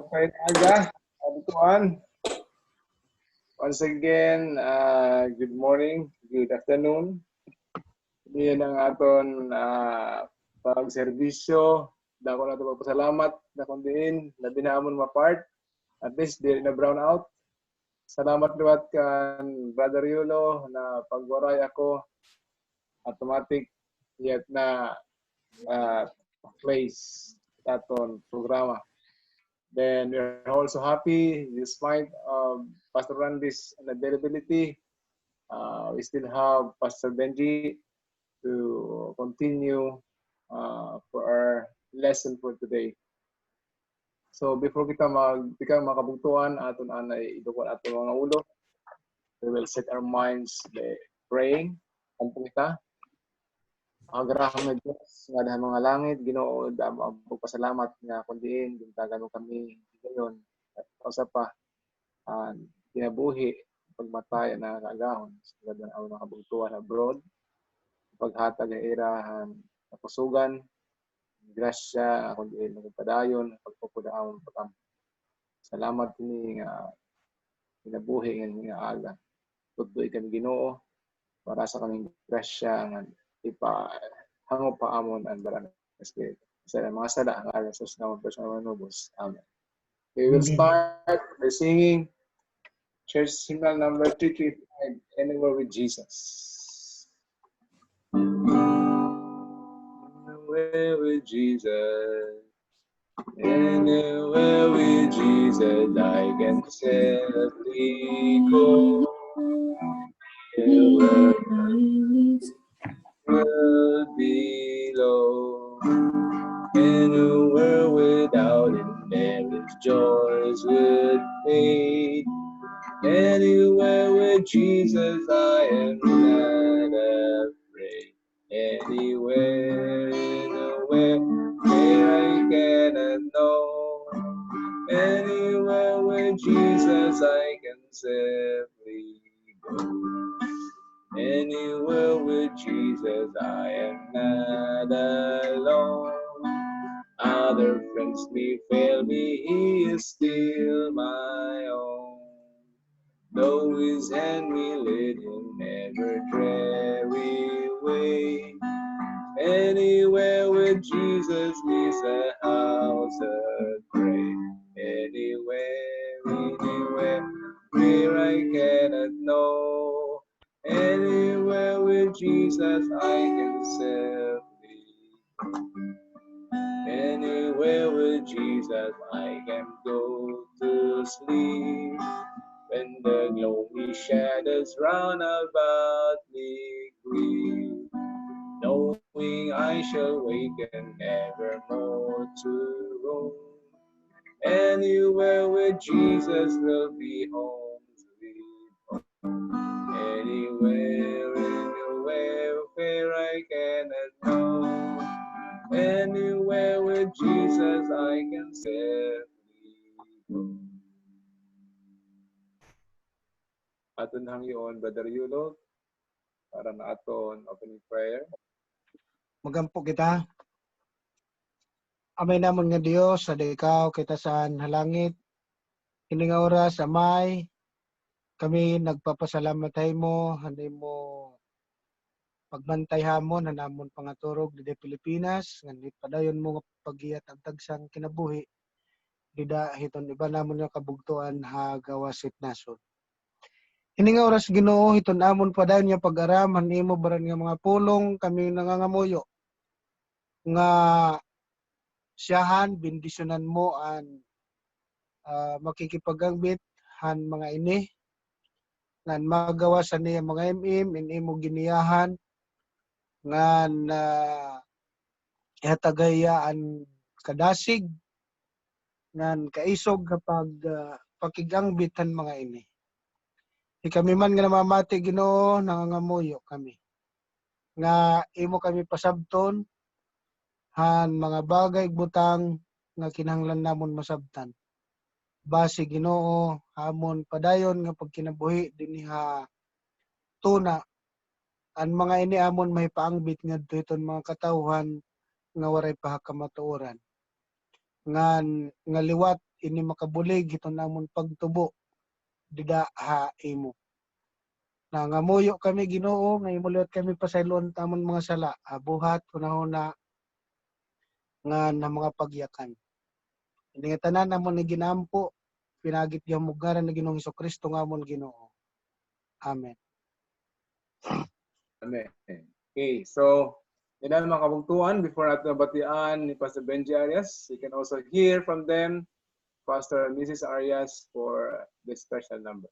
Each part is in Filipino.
Kain aga, Tuan. Once again, good morning, good afternoon. Diyan ang aton pagserbisyo. Dako na ito magpasalamat na kung diin, labi na amon ma-part. At least, di na brown out. Salamat liwat kan Brother Yulo na pagwaray ako. Automatic, yet na place aton programa. Then we're also happy, despite Pastor Randy's unavailability, we still have Pastor Benji to continue for our lesson for today. So before kita makabugtuan aton anay idukon aton mga ulo, we will set our minds by praying. Kampung kita. Agraham na Diyos, nga dahil mga langit, Ginoo, magpasalamat nga kundiin, gintagan mo kami ngayon. At kausa pa, kinabuhi, pagmatay na kaagahon, sa ganda ang mga kabugtuan abroad, paghatag ng irahan, kapusugan, grasya, kundiin, magpadayon, pagpupudaon, pagkamp. Salamat ni nga kinabuhi nga aga. Tutoy kami Ginoo, para sa kaming grasya, nga hango pa amon ang dalan ng Espiritu. Sa mga sala, ang alam sa naman personal manubos. Amen. We will start by singing church hymnal number 335, Anywhere with Jesus. Anywhere with Jesus. Anywhere with Jesus, I can safely go. Anywhere will below, anywhere without it, its joys would fade. Anywhere with Jesus, I am not afraid. Anywhere, anywhere, where I cannot know. Anywhere with Jesus, I can safely go. Anywhere with Jesus, I am not alone. Other friends may fail me, He is still my own. Though His hand will lead Him never dreary way. Anywhere with Jesus is a house of prayer. Anywhere, anywhere, where I cannot know. Anywhere with Jesus I can safely go. Anywhere with Jesus I can go to sleep. When the gloomy shadows round about me creep, knowing I shall waken nevermore to roam. Anywhere with Jesus will be home sweet home. Anywhere, anywhere, where I cannot know. Anywhere with Jesus I can safely go. Aton hangyoon, Brother Yulo, para na aton opening prayer. Magampo kita. Amay namon nga Dios, sa ikaw kita sa halangit. Kini nga oras amay kami nagpapasalamat mo, hanay mo pagbantay hamon hanamon pangaturog di Pilipinas, nganit padayon mo nga pagiyat ang tagsang kinabuhi. Dida hiton iba namon nga kabugtuan ha gawasit nason. Kini nga oras Ginoo hiton amon padayon nga pag-aram hanimo baran nga mga pulong kami nangangamuyo. Nga siyahan bendisyonan mo an makikipagangbit han mga ini ngan magawa sa niya mga inimo giniyahan ngan ihatagayaan kadasig ngan kaisog kapag pakigangbitan mga ini. Kami man nga namamati Ginoo nangangamuyo kami nga imo kami pasabton han mga bagay butang nga kinahanglan namon masabtan. Base Ginoo hamon padayon nga pagkinabuhi dinha tuna an mga ini amon may paangbit ngadto iton mga katawhan nga waray pahakamatuoran. nga liwat ini makabulig ito namon pagtubo dida ha imo. Na ngamuyo kami Ginoo nga imuliwat kami pasaylon tamon mga sala buhat kunahuna nga na mga pagyakan. Ini nga tanan namon ni ginampo pinagit yung mugaran na Ginoong Hesukristo nga amon Ginoo. Amen. Amen. Okay, so yun ang mga kabugtuan before natin nabatian ni Pastor Benji Arias. You can also hear from them, Pastor and Mrs. Arias, for the special number.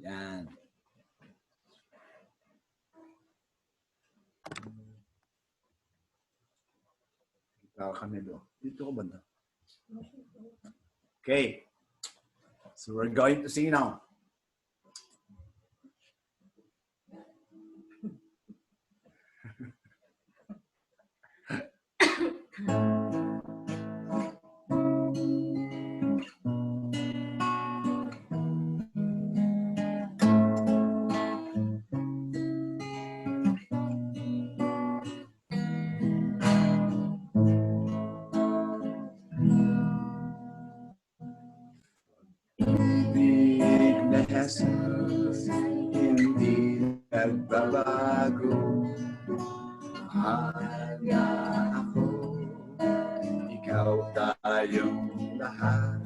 Yan. Kita kami doon. Dito ko banda. Okay. So we're going to sing now. Jesus, hindi nagbabago. Mahal na ako, ikaw tayong lahat.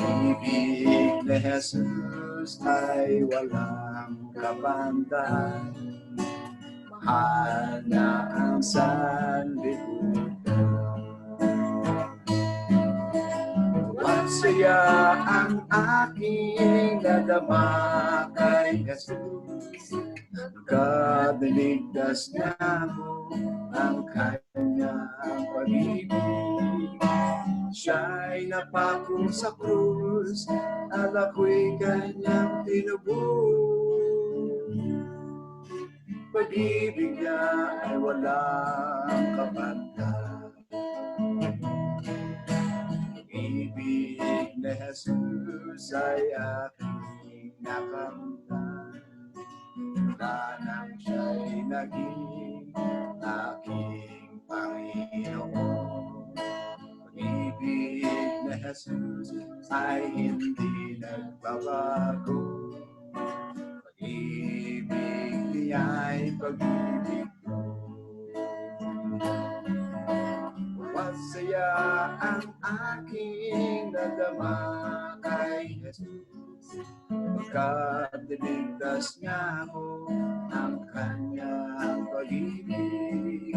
Ibig na Jesus ay walang kapantay. Mahal na ang sanlibutan. Saya ang aking nadama kay Jesus. Nagkadiligtas niya ako ang kanyang pag-ibig. Siya'y napako sa krus at ako'y kanyang tinubos. Pag-ibig niya ay walang kapantay. Ibig na Jesus ay aking nakamtan. Wala nang siya'y naging aking Panginoon. Pag-ibig na Jesus ay hindi nagbabago. Pag-ibig niya ay pag-ibig ko. Masaya ang aking nadama kay Jesus. Pagkadiligtas niya ako ng kanyang pag-ibig.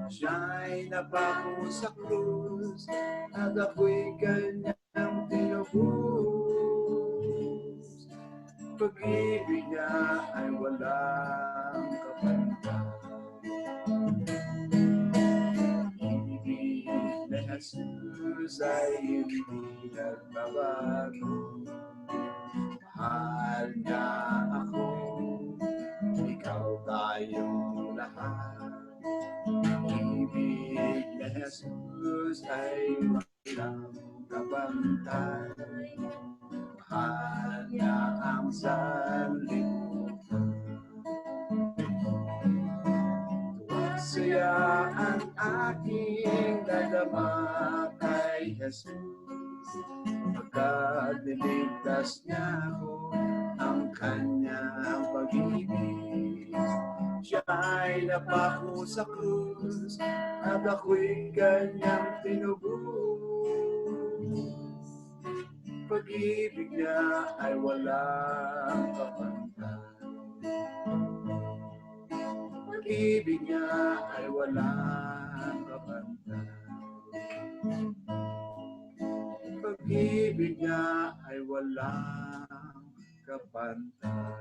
Siya'y napako sa krus at ako'y kanyang tinubos. Pag-ibig niya ay walang kapantay. Jesus ay hindi nagbabago. Mahal niya ako, ikaw tayong lahat. Ibig na Jesus ay walang kapantay. Mahal niya ang sanlibutan. Saya ang aking nadama kay Jesus. Pagkadiligtas niya ako ang kanyang pag-ibig. Siya'y napako sa krus at ako'y kanyang tinubos. Pag-ibig niya ay walang kapantay. Pag-ibig niya ay walang kapantay. Pag-ibig niya ay walang kapantay.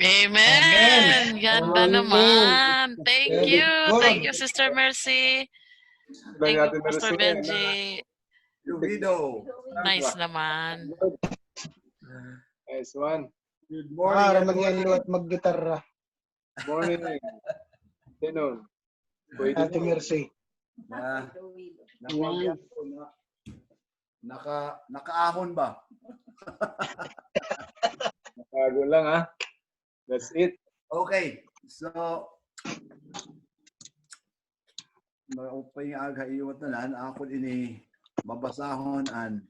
Amen. Ganda Amen. naman. Thank Very you. good. Thank you, Sister Mercy. Thank you, Pastor Benji. Yung widow. Nice naman. Nice one. Good morning, Raman everyone. yan at maggitarra. Morning. Afternoon. Pwede Ate mo. Mercy. Nakaahon ba? Nakago lang ha. That's it. Okay. So, maupay nga agaiwat na lang. Ako ini mabasahon ang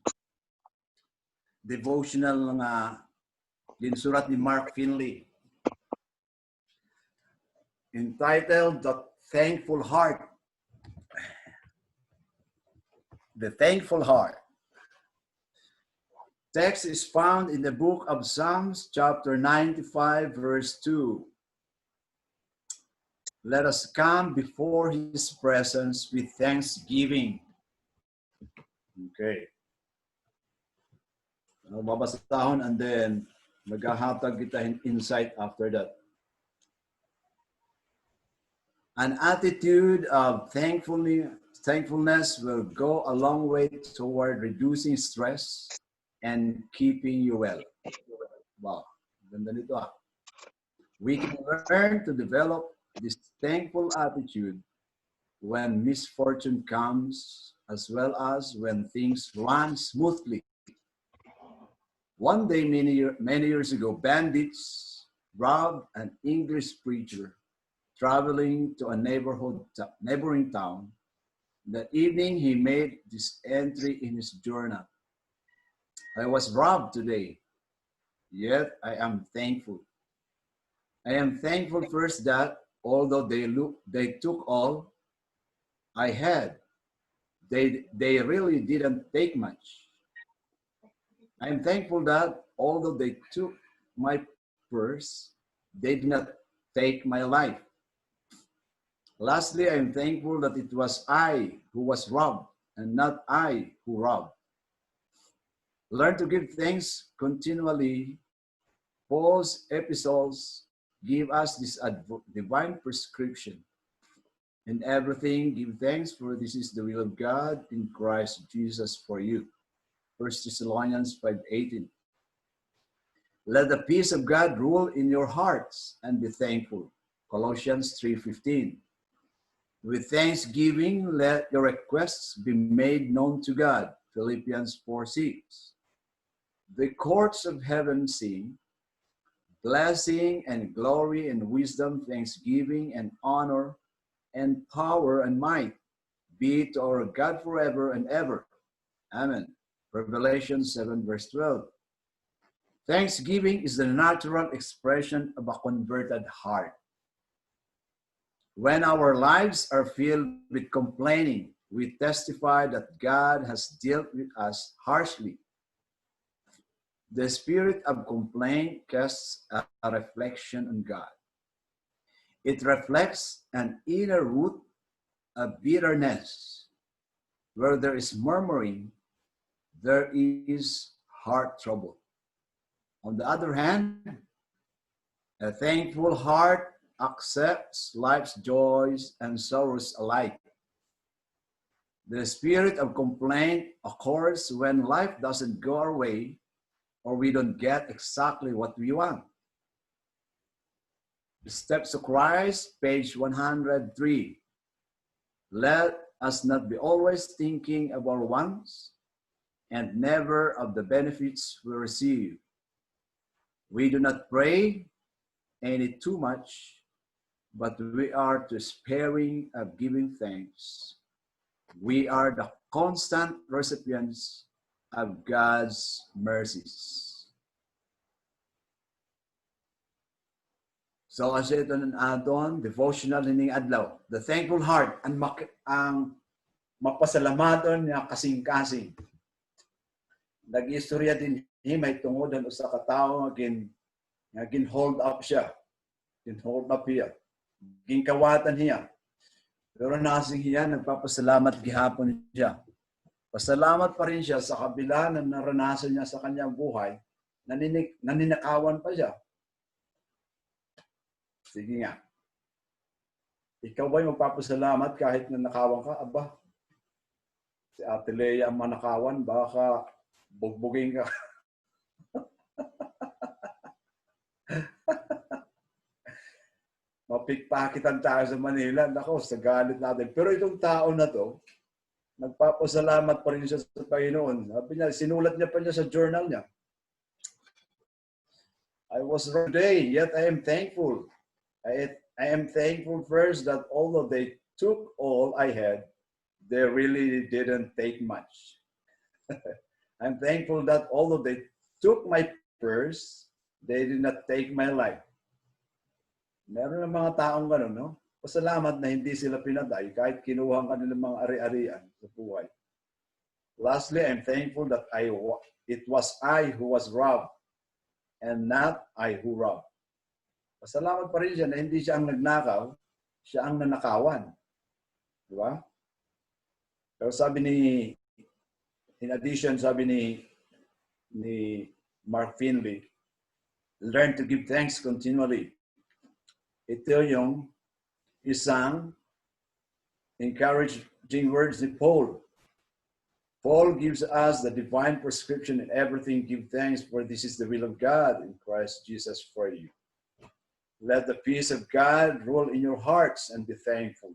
devotional nga ginsurat ni Mark Finley. Entitled The Thankful Heart. The Thankful Heart. Text is found in the book of Psalms, chapter 95, verse 2. Let us come before his presence with thanksgiving. Okay. Babasahon and then maghahatag kita insight after that. An attitude of thankfulness will go a long way toward reducing stress and keeping you well. Wow, ganda nito ah. We can learn to develop this thankful attitude when misfortune comes, as well as when things run smoothly. One day, many years ago, bandits robbed an English preacher traveling to a neighboring town. That evening, he made this entry in his journal. I was robbed today, yet I am thankful. I am thankful first that although they took all I had, they really didn't take much. I am thankful that although they took my purse, they did not take my life. Lastly, I am thankful that it was I who was robbed and not I who robbed. Learn to give thanks continually. Paul's epistles give us this divine prescription. In everything, give thanks, for this is the will of God in Christ Jesus for you. 1 Thessalonians 5:18. Let the peace of God rule in your hearts and be thankful. Colossians 3:15. With thanksgiving, let your requests be made known to God. Philippians 4:6. The courts of heaven sing, blessing and glory and wisdom, thanksgiving and honor and power and might be to our God forever and ever. Amen. Revelation 7 verse 12. Thanksgiving is the natural expression of a converted heart. When our lives are filled with complaining, we testify that God has dealt with us harshly. The spirit of complaint casts a reflection on God. It reflects an inner root of bitterness. Where there is murmuring, there is heart trouble. On the other hand, a thankful heart accepts life's joys and sorrows alike. The spirit of complaint occurs when life doesn't go our way or we don't get exactly what we want. The Steps of Christ, page 103. Let us not be always thinking of our wants and never of the benefits we receive. We do not pray any too much, but we are too sparing of giving thanks. We are the constant recipients of God's mercies. So as ito ng adon, devotional hining adlaw. The thankful heart, ang mapasalamaton niya kasing-kasing. Nag-istorya din may tungod ang usa ka tawo nga gin-hold up siya. Gin-hold up siya. Ginkawatan niya. Pero nasing hiya, nagpapasalamat gihapon siya. Pasalamat pa rin siya sa kabila ng naranasan niya sa kanyang buhay, naninakawan pa siya. Sige nga. Ikaw ba'y magpapasalamat kahit na nakawan ka? Aba, si Ate Lea ang manakawan, baka bugbugin ka. mapikpakitan tayo sa Manila. Nako, sa galit natin. Pero itong tao na to, nagpapasalamat pa rin siya sa Panginoon. Sabi niya, sinulat niya pa niya sa journal niya. I was wrong today, yet I am thankful. I am thankful first that although they took all I had, they really didn't take much. I'm thankful that although they took my purse, they did not take my life. Meron ng mga taong gano'n, no? Pasalamat na hindi sila pinatay kahit kinuha ang kanilang mga ari-arian sa buhay. Lastly, I'm thankful that it was I who was robbed and not I who robbed. Pasalamat pa rin siya na hindi siya ang nagnakaw, siya ang nanakawan. Di ba? Pero sabi in addition, sabi ni Mark Finley, learn to give thanks continually. Ito yung isang encouraging words ni Paul. Paul gives us the divine prescription in everything. Give thanks, for this is the will of God in Christ Jesus for you. Let the peace of God rule in your hearts and be thankful.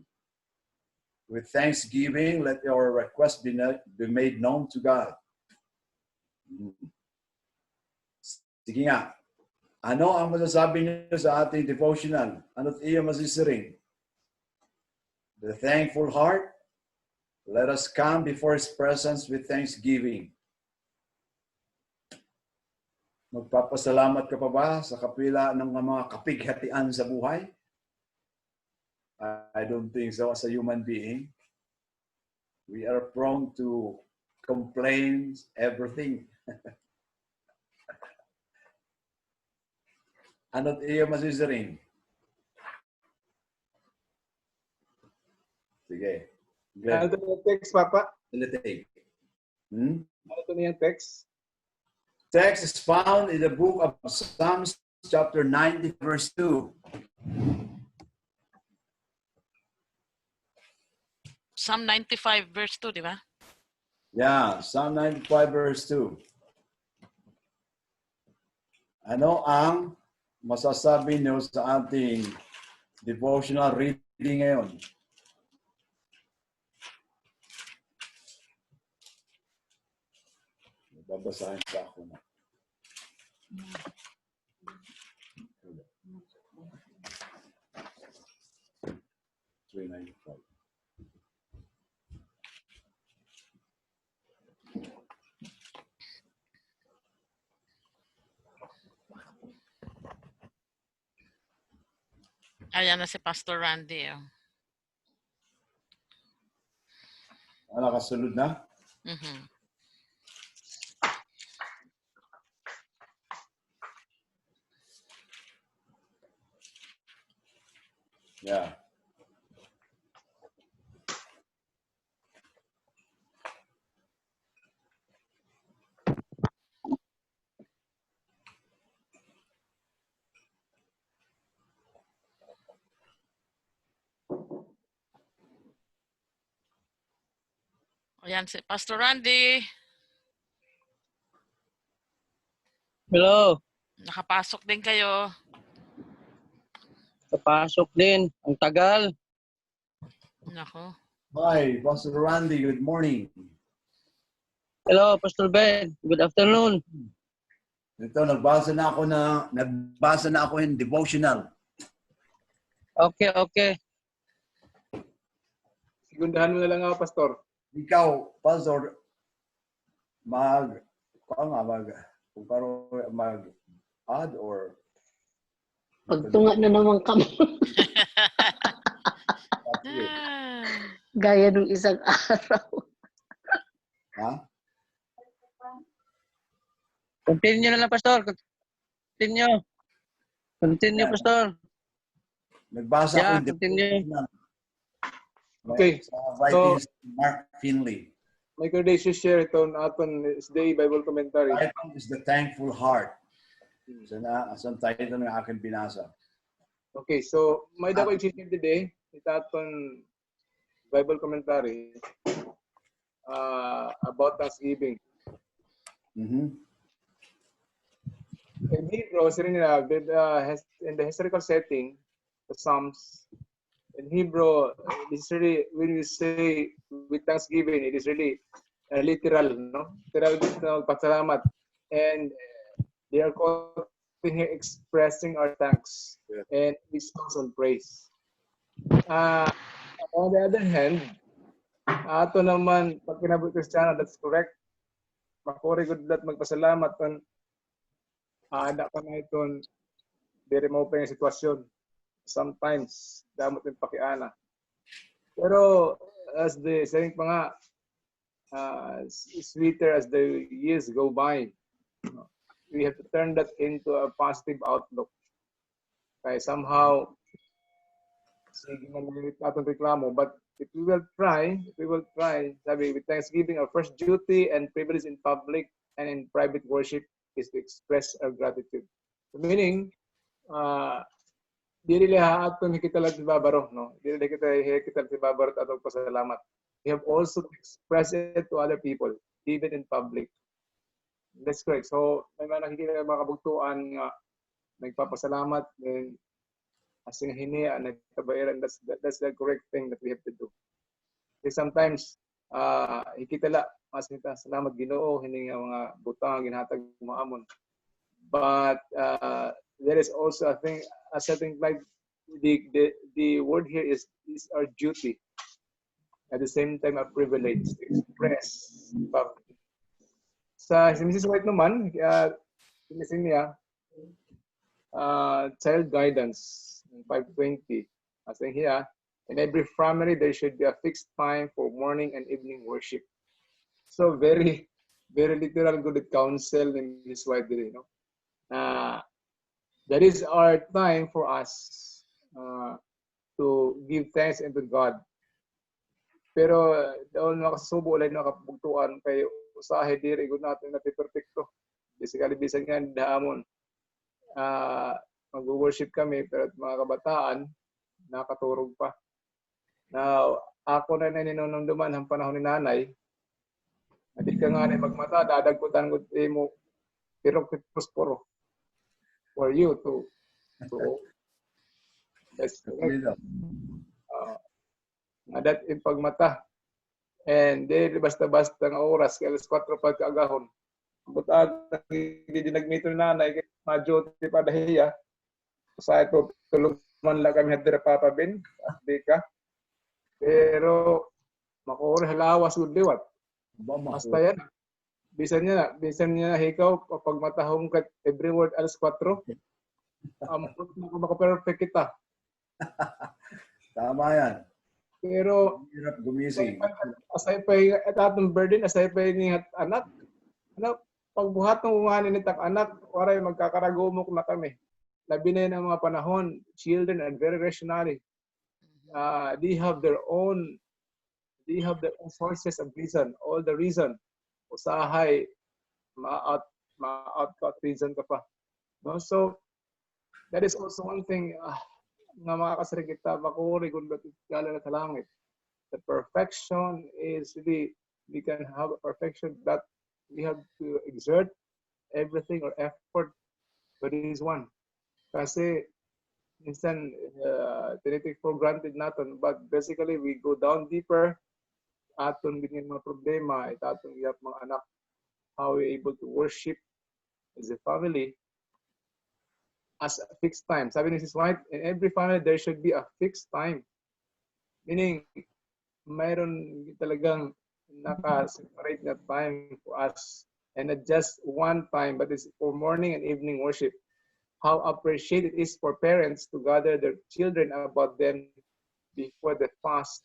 With thanksgiving, let your request be made known to God. Sige nga. Ano ang masasabi niyo sa ating devotional? Ano't iyo masisiring? The thankful heart. Let us come before His presence with thanksgiving. Magpapasalamat ka pa ba sa kapila ng mga kapighatian sa buhay? I don't think so as a human being. We are prone to complain everything. Ano't iyo masisiring? Sige. Ano ito yung text, Papa? Take. Ano ito yung text? Text is found in the book of Psalms, chapter 90, verse 2. Psalm 95 verse 2, di ba? Yeah, Psalm 95, verse 2. Ano ang masasabi niyo sa ating devotional reading ngayon? Babasahin pa ako na. $3.95. Ayan na si Pastor Randy. Oh. Nakasunod na? Mhm. Yeah. Ayan si Pastor Randy. Hello, Nakapasok din kayo. papasok din. Ang tagal. Nako. Hi, Pastor Randy. Good morning. Hello, Pastor Ben. Good afternoon. Ito, nagbasa na ako in devotional. Okay, okay. Sigundahan mo na lang ako, Pastor. Ikaw, Pastor, mag-add or Pagtunga na naman kami. Gaya nung isang araw. ha? Continue na lang, Pastor. Continue. Continue, Yeah. Pastor. Nagbasa Yeah, ako in continue. devotional. Okay. Sa writings ni Mark Finley. May ko day share ito aton day Bible commentary. Title is The Thankful Heart. Sa title ng aking binasa. Okay, so may dako i-share today ito aton Bible commentary about Thanksgiving. Mm-hmm. In Hebrew, in the historical setting, the Psalms. In Hebrew, it is really, when we say with thanksgiving, it is really literal, no? Literal pasalamat. And they are quoting here expressing our thanks and with songs of praise. On the other hand, ato naman, pag kinabuhi Kristiyano, that's correct. Makuri good dat magpasalamat on ada ka na iton diri mo pa yung sitwasyon. Sometimes, damot yung pakiana. Pero, as the saying pa nga, sweeter as the years go by, we have to turn that into a positive outlook. Kaya somehow, sige man atong reklamo, but if we will try, sabi, with thanksgiving, our first duty and privilege in public and in private worship is to express our gratitude. Meaning, dili lahat atong hikitalag si babaro, no? Dili kita hikitalag si babaro at atong pasalamat. We have also to express it to other people, even in public. That's correct. So, may mga nakikita mga kabugtuan nga nagpapasalamat and asing hinia nagtabayaran. That's the correct thing that we have to do. Because sometimes hikitala masinita salamat Ginoo hining mga butang ginhatag mo amon. But there is also a certain like the word here is our duty. At the same time, a privilege to express publicly. Sa Mrs. White naman, sinisin niya, child guidance, 520. As in here, in every family, there should be a fixed time for morning and evening worship. So very, very literal good counsel in Mrs. White, you know. That is our time for us to give thanks unto God. Pero doon nakasubo ulit nakapugtuan kay usahe diri gud natin na perfecto. Basically bisan nga dahamon mag-worship kami pero mga kabataan nakaturog pa. Now, ako na ninunumduman ang panahon ni nanay. Di ka nga na magmata dadagkutan gud mo pero prospero for you to that's adat in pagmata. And di basta-basta ng oras, kaya alas 4 pa kaagahon. Butag, hindi nagmito na nanay, madyo ti padahiya. Sa ito, tulungan lang kami hadira Papa Ben, di ka. Pero, makuri halawas good liwat. Basta yan. Bisan niya hikaw, kapag matahong ka every word alas 4, amot na kung makaperfect kita. Tama yan. Pero, Hirap gumising. asay pa yung atong burden, asay pa yung anak. Pagbuhat ng unganin nitang anak, waray magkakaragumok na kami. Labi na yun ang mga panahon, children are very rationally. They have their own sources of reason, all the reason. Usahay, ma-out reason ka pa. No? So, that is also one thing, nga makakasari kita, makuri kung ba't gala na sa langit. The perfection is really, we can have a perfection that we have to exert everything or effort, but it is one. Kasi, minsan, tinitik for granted natin, but basically, we go down deeper, aton ganyan mga problema, aton iyap mga anak, how we able to worship as a family, as a fixed time. Sabi ni Mrs. White, in every family, there should be a fixed time. Meaning, mayroon talagang naka-separate na time for us. And not just one time, but it's for morning and evening worship. How appreciated it is for parents to gather their children about them before the fast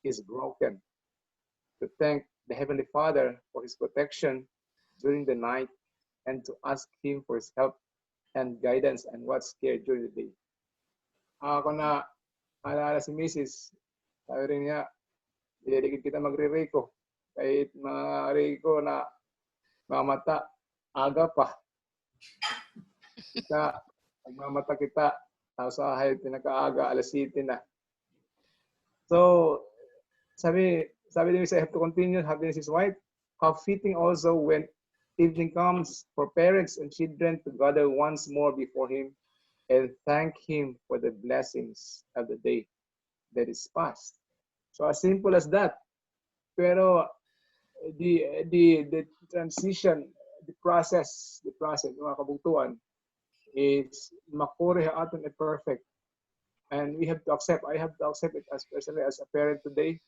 is broken. To thank the Heavenly Father for His protection during the night and to ask Him for His help and guidance and what's scared during the day. Ako na, alala si Mrs. Sabi rin niya, didikit kita magre-reko. Kahit mga reko na mamata, aga pa. Kita, magmamata kita, sa hayat pinakaaga, alas 7 na. So, sabi ni Mrs. I have to continue, sabi ni Mrs. White, how fitting also when evening comes for parents and children to gather once more before Him and thank Him for the blessings of the day that is past. So as simple as that. Pero the transition, the process, mga kabugtuan, is makore aton perfect. And we have to accept, I have to accept it, especially as a parent today.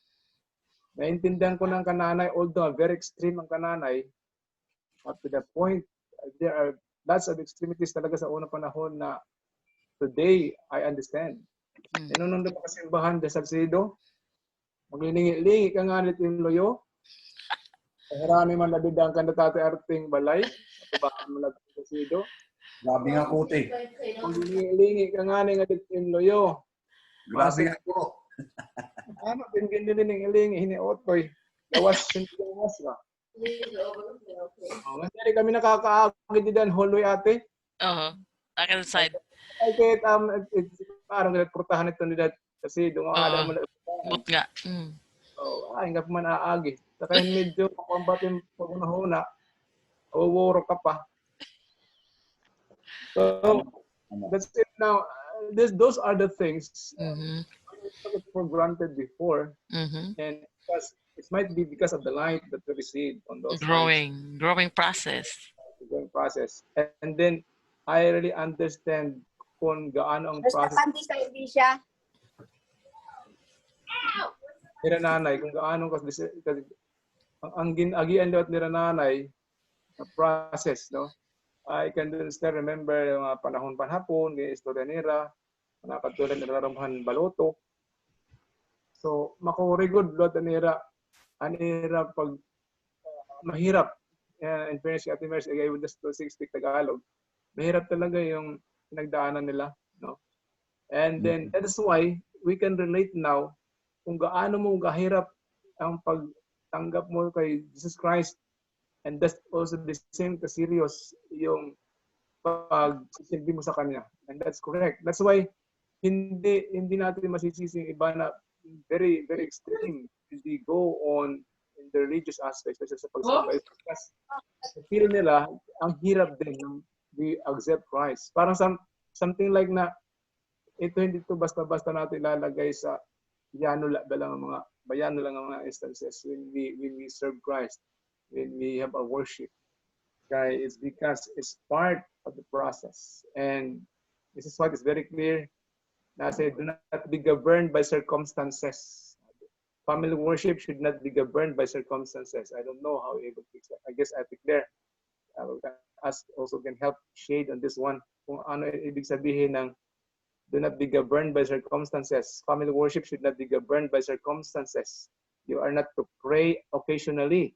Naintindihan ko ng kananay, although very extreme ang kananay, up to the point, there are lots of extremities talaga sa unang panahon na today, I understand. Nung pa kasimbahan sa Salcedo, maglilingi-lingi ka nga nito yung loyo, harami man labidang kanda tate arting balay, baka mo labidang sa Salcedo. Grabe nga kuti. Maglilingi ka nga nito yung loyo. Grabe nga po. Ano, pinagin din ng ilingi, hiniotoy. Gawas, gawas ka. Masari kami nakakaagad din holoy ate. Oo. Akin side. Ay, kahit parang nagportahan ito nila kasi dumawala mo na. But nga. Ay, nga pa man aagi. Saka medyo makambatin pag unahuna, uwuro ka pa. So, that's it now. Those are the things we took it for granted before. And because it might be because of the light that we received on those growing process. Growing process. And then, I really understand kung gaano ang process. Nila nanay, kung gaano kasi ang ginagian daw at nila nanay na process, no? I can still remember yung mga panahon-panhapon, yung istorya nila, nakatulad nila Ramhan Baloto. So, makurigod lot nila, anira pag mahirap. In fairness, Ate Mercy, I would just speak Tagalog. Mahirap talaga yung pinagdaanan nila, no? And then, that is why we can relate now kung gaano mo kahirap ang pagtanggap mo kay Jesus Christ. And that's also the same ka-serious yung pagsisilbi mo sa Kanya. And that's correct. That's why hindi natin masisisi yung iba na very, very extreme. They go on in the religious aspects, especially sa pagsambay. Because feel nila, ang hirap din ng we accept Christ. Parang something like na, ito hindi to basta-basta natin lalagay sa bayano lang ang mga instances when we serve Christ, when we have our worship. Okay, it's because it's part of the process. And this is what is very clear. Na say, do not be governed by circumstances. Family worship should not be governed by circumstances. I don't know how we able to fix that. I guess I think there, us also can help shade on this one. Kung ano ibig sabihin ng do not be governed by circumstances. Family worship should not be governed by circumstances. You are not to pray occasionally.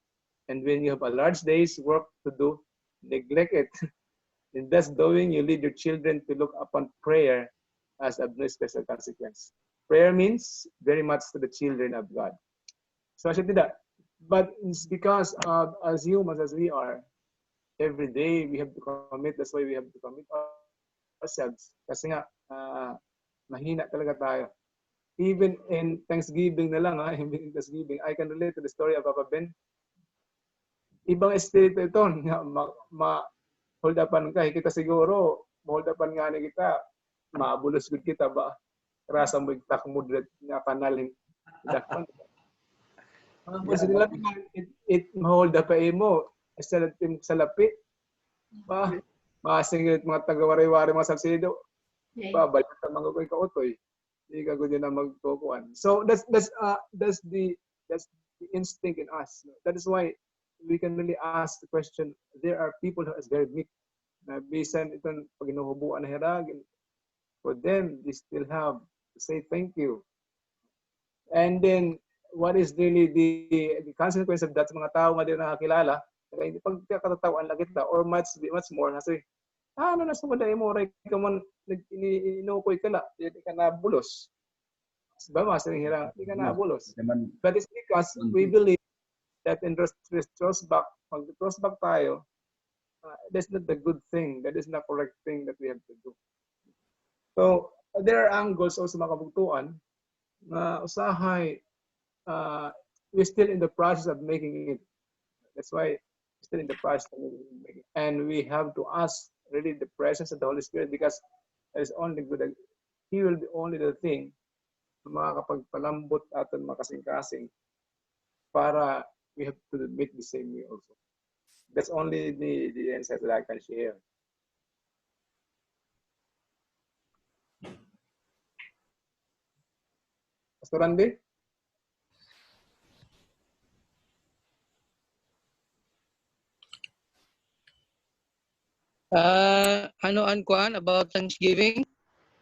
And when you have a large day's work to do, neglect it. In thus doing, you lead your children to look upon prayer as of no special consequence. Prayer means very much to the children of God. So I should do that. But it's because as humans as we are, every day we have to commit. That's why we have to commit ourselves. Kasi nga, mahina talaga tayo. Even in Thanksgiving na lang, even in Thanksgiving, I can relate to the story of Papa Ben. Ibang espiritu ito, hold upan ka, kita siguro, hold upan nga na kita, mabulos gud kita ba? Rasa mo itakmo nga kanal dakpan. Kasi nila it hold up mo, sa lapi. Ba, masingit mga taga-wari-wari mga Salcedo. Ba, balik ka mga ko'y kautoy. Hindi ka gud na magtukuan. So that's the instinct in us. That is why we can really ask the question, there are people who is very meek. Na bisan itong paghinuhubuan na hiragin, for them, they still have to say thank you. And then, what is really the consequence of that sa mga tao nga din nakakilala, kaya hindi pagkakatatawan lang kita, or much more, kasi, ano na sa maday mo, ray ka man, inukoy ka na, hindi ka nabulos. Diba, masaring hirang, hindi ka nabulos. But it's because we believe that in retrospect, pag retrospect tayo, that's not the good thing. That is not the correct thing that we have to do. So, there are angles also mga kabugtuan na usahay, we're still in the process of making it. That's why we're still in the process of making it. And we have to ask really the presence of the Holy Spirit, because That is only good. He will be only the thing na makakapagpalambot aton makasing-kasing para we have to meet the same way also. That's only the insight that I can share. Pastor Randy? Ano ang kuan about Thanksgiving?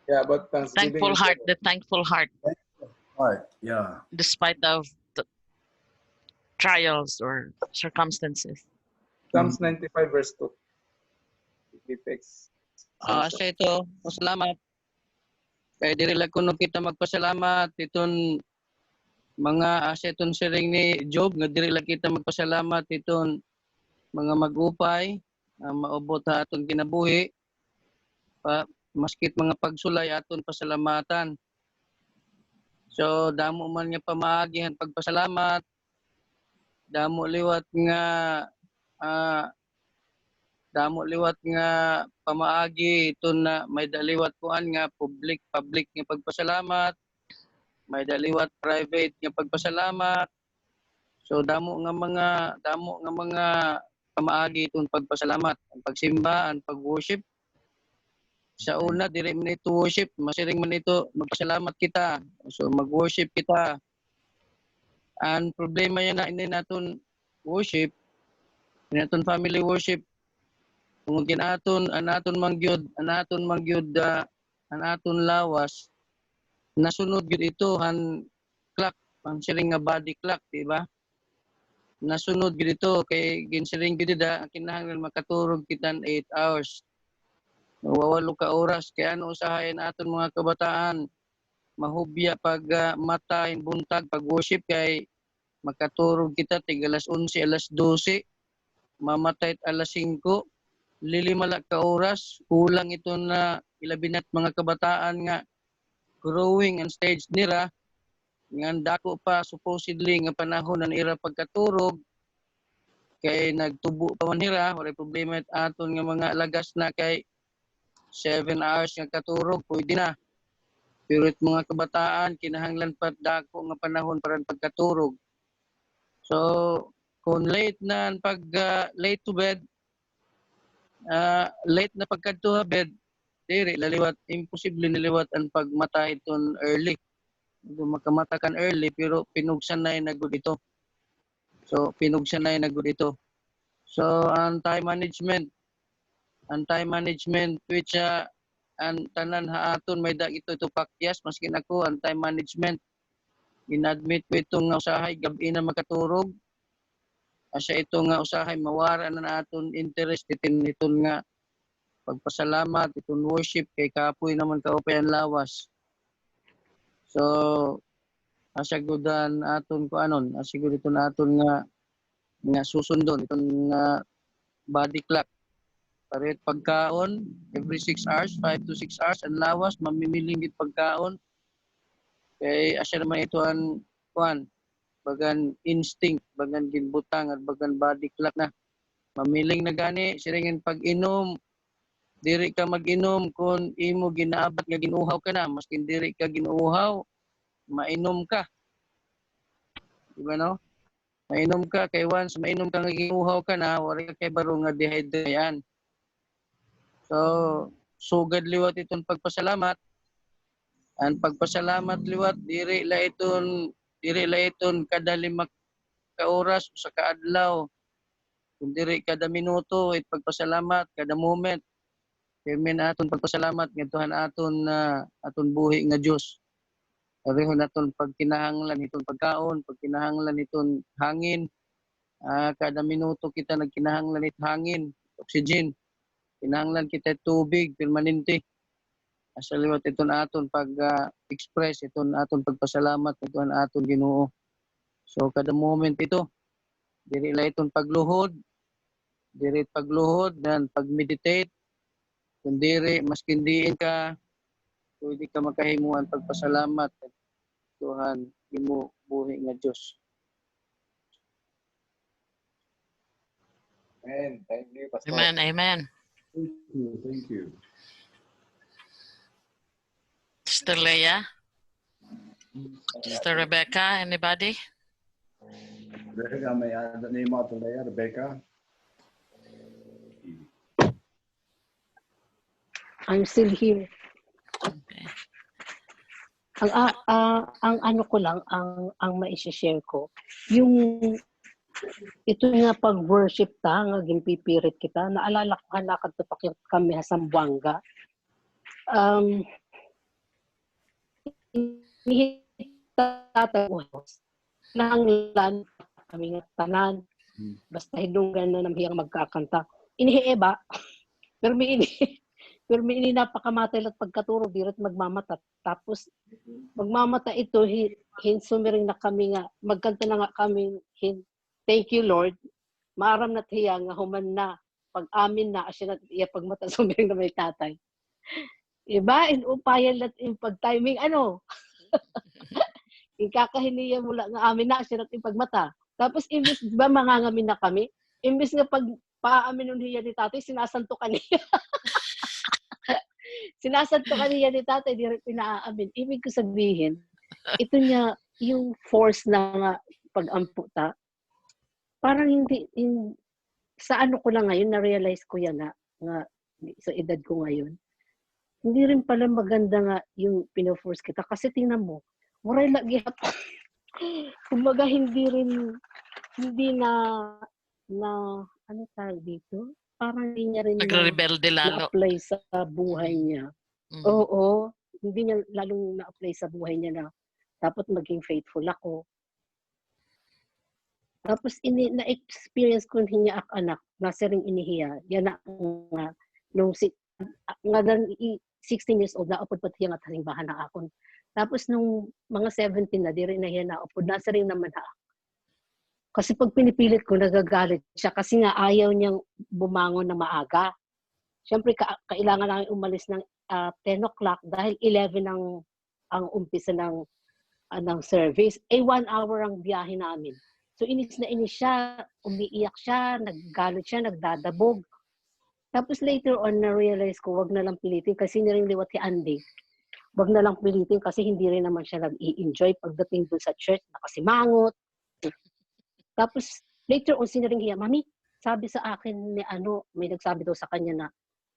Yeah, about Thanksgiving. Thankful heart, the thankful heart, Right. Yeah. despite of the trials or circumstances. Psalms 95 verse 2. It takes. Sa ito, masalamat. Kaya diri lang kuno kita magpasalamat iton mga sa iton siring ni Job nga diri lang kita magpasalamat iton mga magupay maubot ha aton kinabuhi pa maskit mga pagsulay aton pasalamatan. So damo man nga pamaagihan pagpasalamat, damo liwat nga pamaagi ito na may daliwat kuan nga public nga pagpasalamat, may daliwat private nga pagpasalamat. So damo nga mga pamaagi itong pagpasalamat, ang pagsimba, ang pag-worship. Sa una diri man ito worship, masiring man ito magpasalamat kita. So mag-worship kita. Ang problema yan na hindi naton worship, hindi naton family worship. Kung ginaton anaton mangyud anaton lawas nasunod gyud ito han clock ang siring nga body clock, di ba? Nasunod gyud ito kay ginsiring gyud da kinahanglan makaturog kita 8 hours. Wawalo ka oras kay ano usahayan aton mga kabataan mahubya pag mata buntag pag worship kay makaturog kita tig alas 11 alas 12 mamatay alas 5 lilimala ka oras kulang ito na ilabinat mga kabataan nga growing and stage nira nga dako pa supposedly nga panahon na ira pagkaturog kay nagtubo pa man nira wala problema aton nga mga lagas na kay 7 hours nga katurog pwede na pero mga kabataan kinahanglan pa dako nga panahon para pagkaturog. So kung late na pag late to bed late na pagkadto bed diri laliwat imposible niliwat ang pagmata iton early. Makamata kan early pero pinugsan na nagud ito. So pinugsan na nagud ito. So ang time management which ang tanan haaton may ito pakyas maskin ako ang time management inadmit ko itong usahay gabi na makaturog asa ito nga usahay mawara na naton interest iton nga pagpasalamat iton worship kay kapoy naman kaupay ang lawas. So asagudan aton ko anon asiguro ito naton nga susundon iton nga body clock. Paret pagkaon every 6 hours, 5 to 6 hours ang lawas mamimiling gid pagkaon. Kay asya naman ito ang kuan bagan instinct, bagan ginbutang at bagan body clock na. Mamiling na gani siringin pag-inom. Diri ka mag-inom kung imo ginaabat nga ginuhaw ka na, maskin diri ka ginuhaw, mainom ka. Di ba no? Mainom ka kay once mainom ka nga ginuhaw ka na, wala ka kay baro nga dehydrayan. So, sugad liwat itong pagpasalamat. Ang pagpasalamat liwat diri la iton kada 5 ka oras sa kaadlaw. Kung diri kada minuto it pagpasalamat kada moment. Kay min aton pagpasalamat ngadtuhan aton buhi nga Dios. Pareho naton pagkinahanglan itong pagkaon, pagkinahanglan itong hangin. Kada minuto kita nagkinahanglan it hangin, oxygen. Kinahanglan kita tubig permanente. Asa liwat iton aton pag-express iton aton pagpasalamat iton aton Ginoo. So kada moment ito diri la iton pagluhod dan pag-meditate kun diri maskin diin ka pwede ka makahimuan pagpasalamat Tuhan imo buhi nga Dios. Amen. Thank you, Pastor. Amen, amen. Thank you. Sister Leah, Sister Rebecca, anybody? Rebecca, may name out Leah, Rebecca. I'm still here. Okay. Ang ano ko lang, ang mai-share ko, yung ito nga pag-worship ta, nga ginpipirit kita, naalala ko nakatupak yung kami sa Zamboanga. Tatagos, nanglan kami nga tanan, basta hidunggan na namihang magkakanta. Inihieba, pero may ini napakamatay at pagkaturo, dirot magmamata. Tapos, magmamata ito, hinsumiring na kami nga, magkanta na nga kami, thank you Lord, maaram na tiya nga human na, pag-amin na, asya na iya pagmata, sumiring na may tatay. Iba, inupayan at yung pag-timing, ano? Ikakahiniya mula nga amin na, asya na yung pagmata. Tapos, imbis, ba mangangamin na kami, imbis nga pag paamin nun hiya ni tatay, sinasanto kaniya. Sinasanto kaniya ni tatay, di rin pinaamin. Ibig ko sabihin, ito niya, yung force na nga pag-amputa, parang hindi, sa ano ko lang ngayon, na-realize ko yan nga sa edad ko ngayon, hindi rin pala maganda nga yung pino-force kita. Kasi tingnan mo, muray lagi ako. Kumbaga hindi na, ano tawag dito? Parang hindi niya rin Nagre-rebelde lalo. na-apply sa buhay niya. Oo, hindi niya lalong na-apply sa buhay niya na dapat maging faithful ako. Tapos na-experience ko niya anak, nasa ring inihiya. Yan na nga, nung 16 years old, naapod pati nga tarimbahan na akon. Tapos nung mga 17 na, di rin na yan naapod, nasa ring naman na ako. Kasi pag pinipilit ko, nagagalit siya kasi nga ayaw niyang bumangon na maaga. Siyempre, kailangan namin umalis ng 10 o'clock dahil 11 ang umpisa ng service. 1 hour ang biyahe namin. So, inis siya, umiiyak siya, naggalit siya, nagdadabog. Tapos later on, na-realize ko, wag na lang pilitin kasi niring liwat si Andy. Wag na lang pilitin kasi hindi rin naman siya nag-i-enjoy pagdating dun sa church, nakasimangot. Tapos, later on, sinaring hiya, Mami, sabi sa akin ni may nagsabi daw sa kanya na,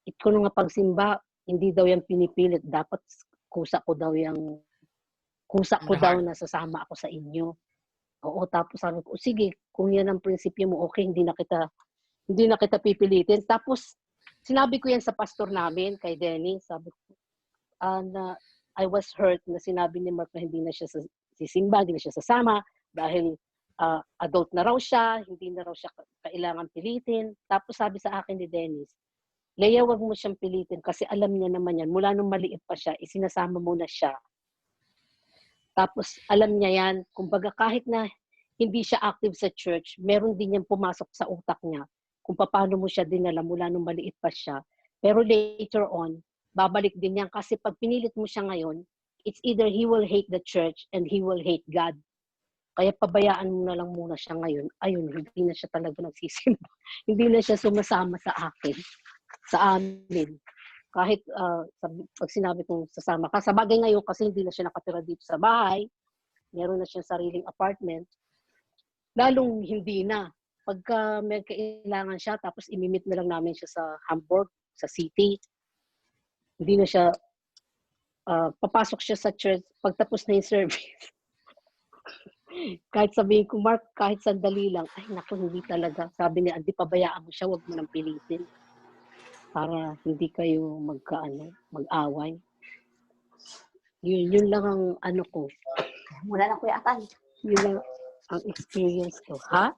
ito nung nga pagsimba, hindi daw yan pinipilit. Dapat kusa ko daw na sasama ako sa inyo. Oo, tapos sabi ko, sige, kung yan ang prinsipyo mo, okay, hindi na kita pipilitin. Tapos, sinabi ko yan sa pastor namin, kay Denny, sabi ko, na I was hurt na sinabi ni Mark na hindi na siya sisimba, hindi na siya sasama, dahil adult na raw siya, hindi na raw siya kailangan pilitin. Tapos sabi sa akin ni Dennis, Leia, wag mo siyang pilitin kasi alam niya naman yan. Mula nung maliit pa siya, isinasama mo na siya. Tapos alam niya yan, kumbaga kahit na hindi siya active sa church, meron din yan pumasok sa utak niya kung paano mo siya dinala mula nung maliit pa siya. Pero later on, babalik din yan kasi pag pinilit mo siya ngayon, it's either he will hate the church and he will hate God. Kaya pabayaan mo na lang muna siya ngayon. Ayun, hindi na siya talaga nagsisimba. Hindi na siya sumasama sa akin, sa amin. Kahit pag sinabi kong sasama ka, sa bagay ngayon kasi hindi na siya nakatira dito sa bahay, meron na siyang sariling apartment, lalong hindi na. Pagka may kailangan siya, tapos imimit na lang namin siya sa Hamburg, sa city, hindi na siya, papasok siya sa church, pagtapos na yung service. Kahit sabihin ko, Mark, kahit sandali lang, ay naku, hindi talaga. Sabi niya, hindi pabayaan mo siya, wag mo nang pilitin. Para hindi kayo mag-away. Yun lang ang ano ko. Wala na Kuya Atan. Yun lang ang experience ko. Ha?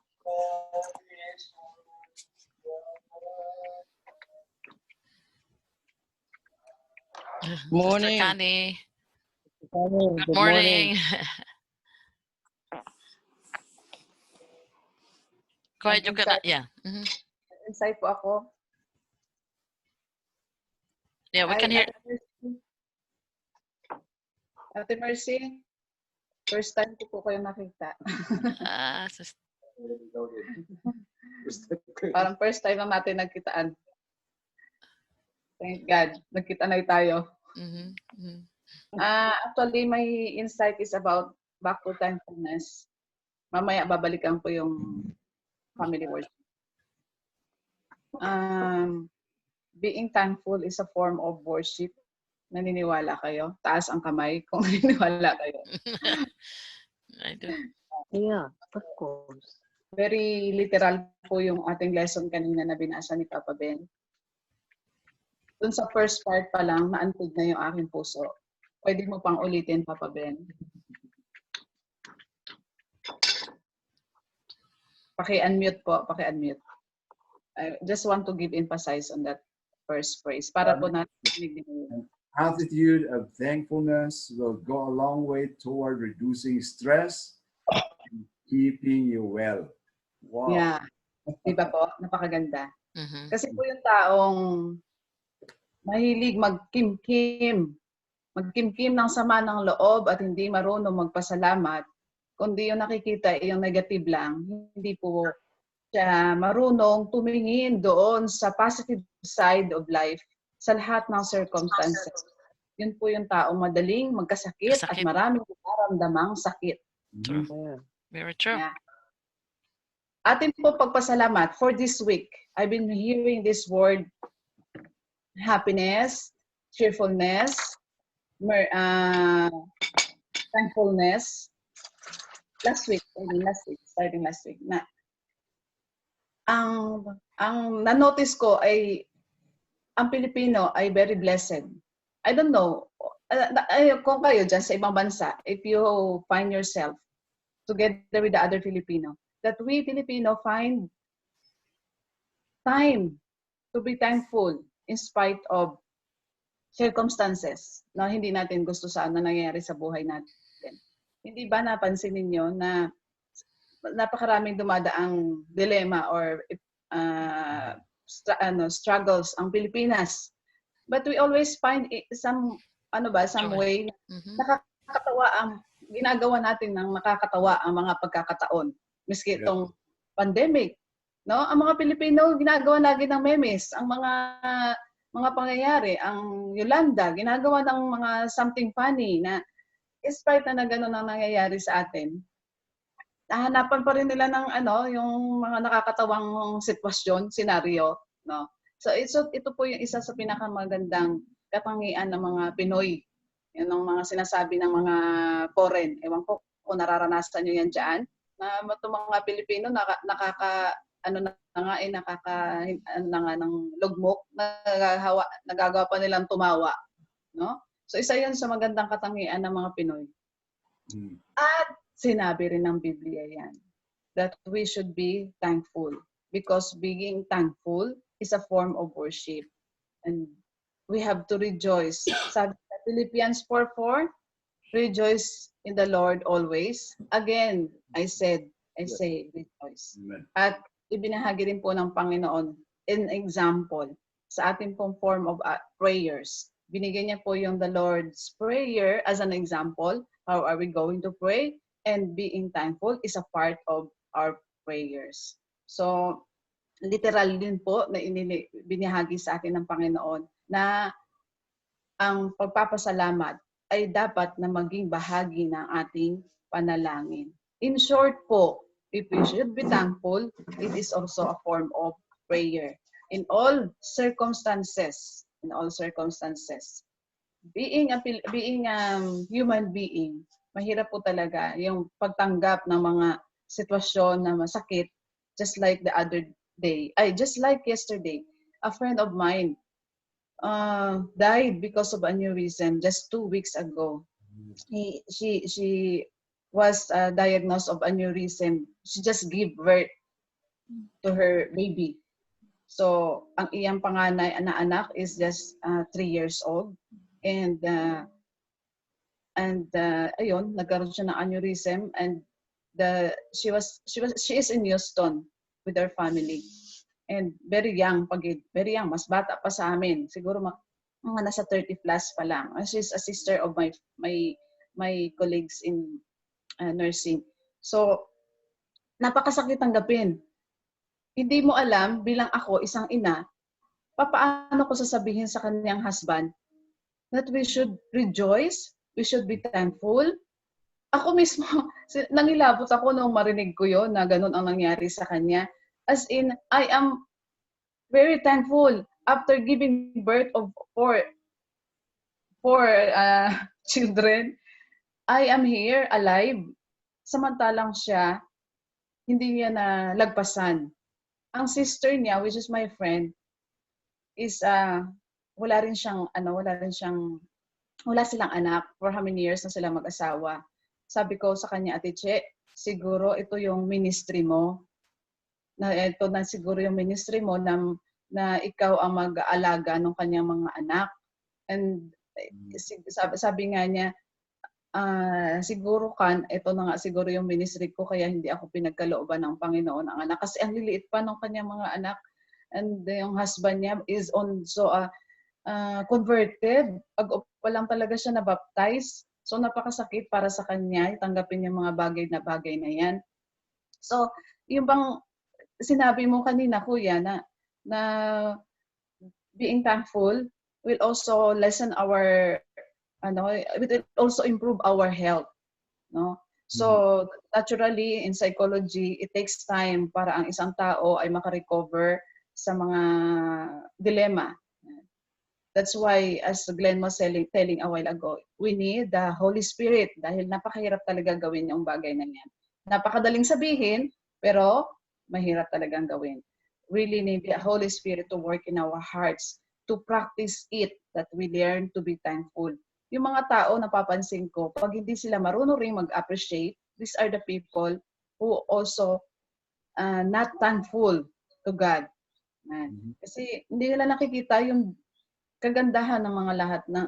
Morning. Kani. Good Good morning. Go ahead, you can, yeah. Mm-hmm. Insight po ako. Yeah, we can hear. Ate Mercy, first time ko po kayo nakita. Parang first time lang natin nagkitaan. Thank God, nagkita na tayo. Mm-hmm. Mm-hmm. Actually, my insight is about back to thankfulness. Mamaya babalikan ko yung family worship. Being thankful is a form of worship. Naniniwala kayo? Taas ang kamay kung naniniwala kayo. I do. Yeah, of course. Very literal po yung ating lesson kanina na binasa ni Papa Ben. Dun sa first part pa lang, naantig na yung aking puso. Pwede mo pang ulitin, Papa Ben. Paki-unmute po, paki-unmute. I just want to give emphasis on that first phrase para po natin An attitude of thankfulness will go a long way toward reducing stress and keeping you well. Wow. Yeah. Diba po? Napakaganda. Mhm. Kasi po yung taong mahilig magkimkim ng sama ng loob at hindi marunong magpasalamat, kundi yung nakikita yung negative lang, hindi po siya marunong tumingin doon sa positive side of life sa lahat ng circumstances. Yun po yung taong madaling magkasakit at Kasakit. maraming nararamdamang sakit. True. Yeah. Very true. Yeah. Atin po pagpasalamat for this week. I've been hearing this word, happiness, cheerfulness, thankfulness. Starting last week. Na, ang na-notice ko ay ang Pilipino ay very blessed. I don't know, kung kayo dyan sa ibang bansa, if you find yourself together with the other Filipino, that we Filipino find time to be thankful in spite of circumstances na hindi natin gusto saan na nangyayari sa buhay natin. Hindi ba napansin ninyo na napakaraming dumadaang dilema or struggles ang Pilipinas? But we always find some way Mhm. nakakatawa ang ginagawa natin ng nakakatawa ang mga pagkakataon. Miski itong pandemic, no? Ang mga Pilipino ginagawa lagi ng memes, ang mga pangyayari, ang Yolanda ginagawa ng mga something funny na despite na gano'n ang nangyayari sa atin, nahanapan pa rin nila ng yung mga nakakatawang sitwasyon, senaryo, no? So ito po yung isa sa pinakamagandang katangian ng mga Pinoy. Yan ang mga sinasabi ng mga foreign. Ewan ko kung nararanasan nyo yan dyan. Na itong mga Pilipino ng lugmok, nagagawa pa nilang tumawa, no? So isa 'yun sa magandang katangian ng mga Pinoy. At sinabi rin ng Biblia yan, that we should be thankful because being thankful is a form of worship. And we have to rejoice. Sabi sa Philippians 4:4, rejoice in the Lord always. Again, I say rejoice. Amen. At ibinahagi rin po ng Panginoon in example sa ating pong form of prayers. Binigyan niya po yung the Lord's Prayer as an example. How are we going to pray? And being thankful is a part of our prayers. So, literal din po na binahagi sa atin ng Panginoon na ang pagpapasalamat ay dapat na maging bahagi ng ating panalangin. In short po, if we should be thankful, it is also a form of prayer. In all circumstances, being a human being, mahirap po talaga yung pagtanggap ng mga sitwasyon na masakit, just like yesterday, a friend of mine died because of aneurysm just 2 weeks ago. She was diagnosed of aneurysm. She just gave birth to her baby. So, ang iyang panganay na anak is just 3 years old. And ayun, nagkaroon siya ng aneurysm and she is in Houston with her family. And very young, mas bata pa sa amin. Siguro mga nasa 30 plus pa lang. She's a sister of my colleagues in nursing. So, napakasakit tanggapin. Hindi mo alam, bilang ako, isang ina, papaano ko sasabihin sa kanyang husband that we should rejoice, we should be thankful. Ako mismo, nangilabot ako nung marinig ko yon na ganun ang nangyari sa kanya. As in, I am very thankful after giving birth of four children. I am here alive. Samantalang siya, hindi niya na lagpasan. Ang sister niya, which is my friend, is wala silang anak for how many years na sila mag-asawa. Sabi ko sa kanya, Ate Che, siguro ito yung ministry mo. Ito na siguro yung ministry mo na ikaw ang mag-aalaga ng kanyang mga anak. And sabi nga niya, siguro ito na nga siguro yung ministry ko kaya hindi ako pinagkalooban ng Panginoon ang anak. Kasi ang liliit pa ng kanyang mga anak. And yung husband niya is also converted. Pag pa lang talaga siya na-baptize. So napakasakit para sa kanya. Tanggapin yung mga bagay na yan. So yung bang sinabi mo kanina, Kuya, na being thankful will also lessen our it will also improve our health, no? So naturally in psychology, it takes time para ang isang tao ay makarecover sa mga dilemma. That's why, as Glenn was telling a while ago, we need the Holy Spirit dahil napakahirap talaga gawin yung bagay na yan. Napakadaling sabihin, pero mahirap talagang gawin. Really need the Holy Spirit to work in our hearts, to practice it, that we learn to be thankful. Yung mga tao, napapansin ko, pag hindi sila marunong rin mag-appreciate, these are the people who also not thankful to God. Kasi hindi nila nakikita yung kagandahan ng mga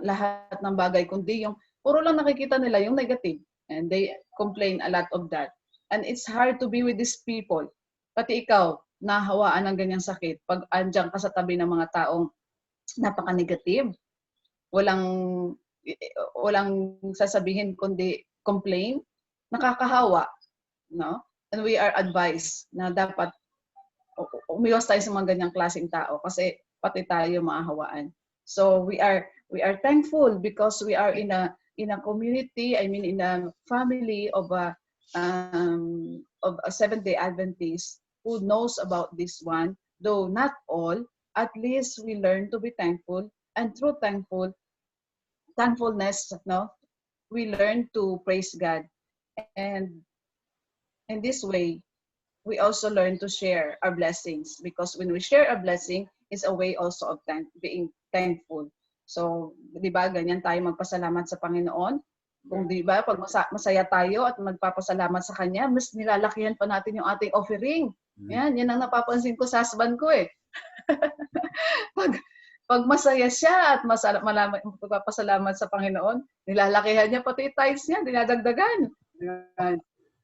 lahat ng bagay, kundi yung puro lang nakikita nila yung negative. And they complain a lot of that. And it's hard to be with these people. Pati ikaw, nahawaan ng ganyang sakit. Pag andyan ka sa tabi ng mga taong napaka-negative, walang sasabihin kundi complain, nakakahawa, no? And we are advised na dapat umiwas tayo sa mga ganyang klaseng tao kasi pati tayo maahawaan. So we are thankful because we are in a community, in a family of a Seventh-day Adventist who knows about this one, though not all. At least we learn to be thankful, and through thankfulness, no, we learn to praise God. And in this way, we also learn to share our blessings, because when we share our blessing, it's a way also of being thankful. So, di ba, ganyan tayo magpasalamat sa Panginoon. Kung di ba, pag masaya tayo at magpapasalamat sa Kanya, mas nilalakihan pa natin yung ating offering. Yan ang napapansin ko sa husband ko eh. Pag masaya siya at magpapasalamat sa Panginoon, nilalakihan niya pati tithes niya, dinadagdagan.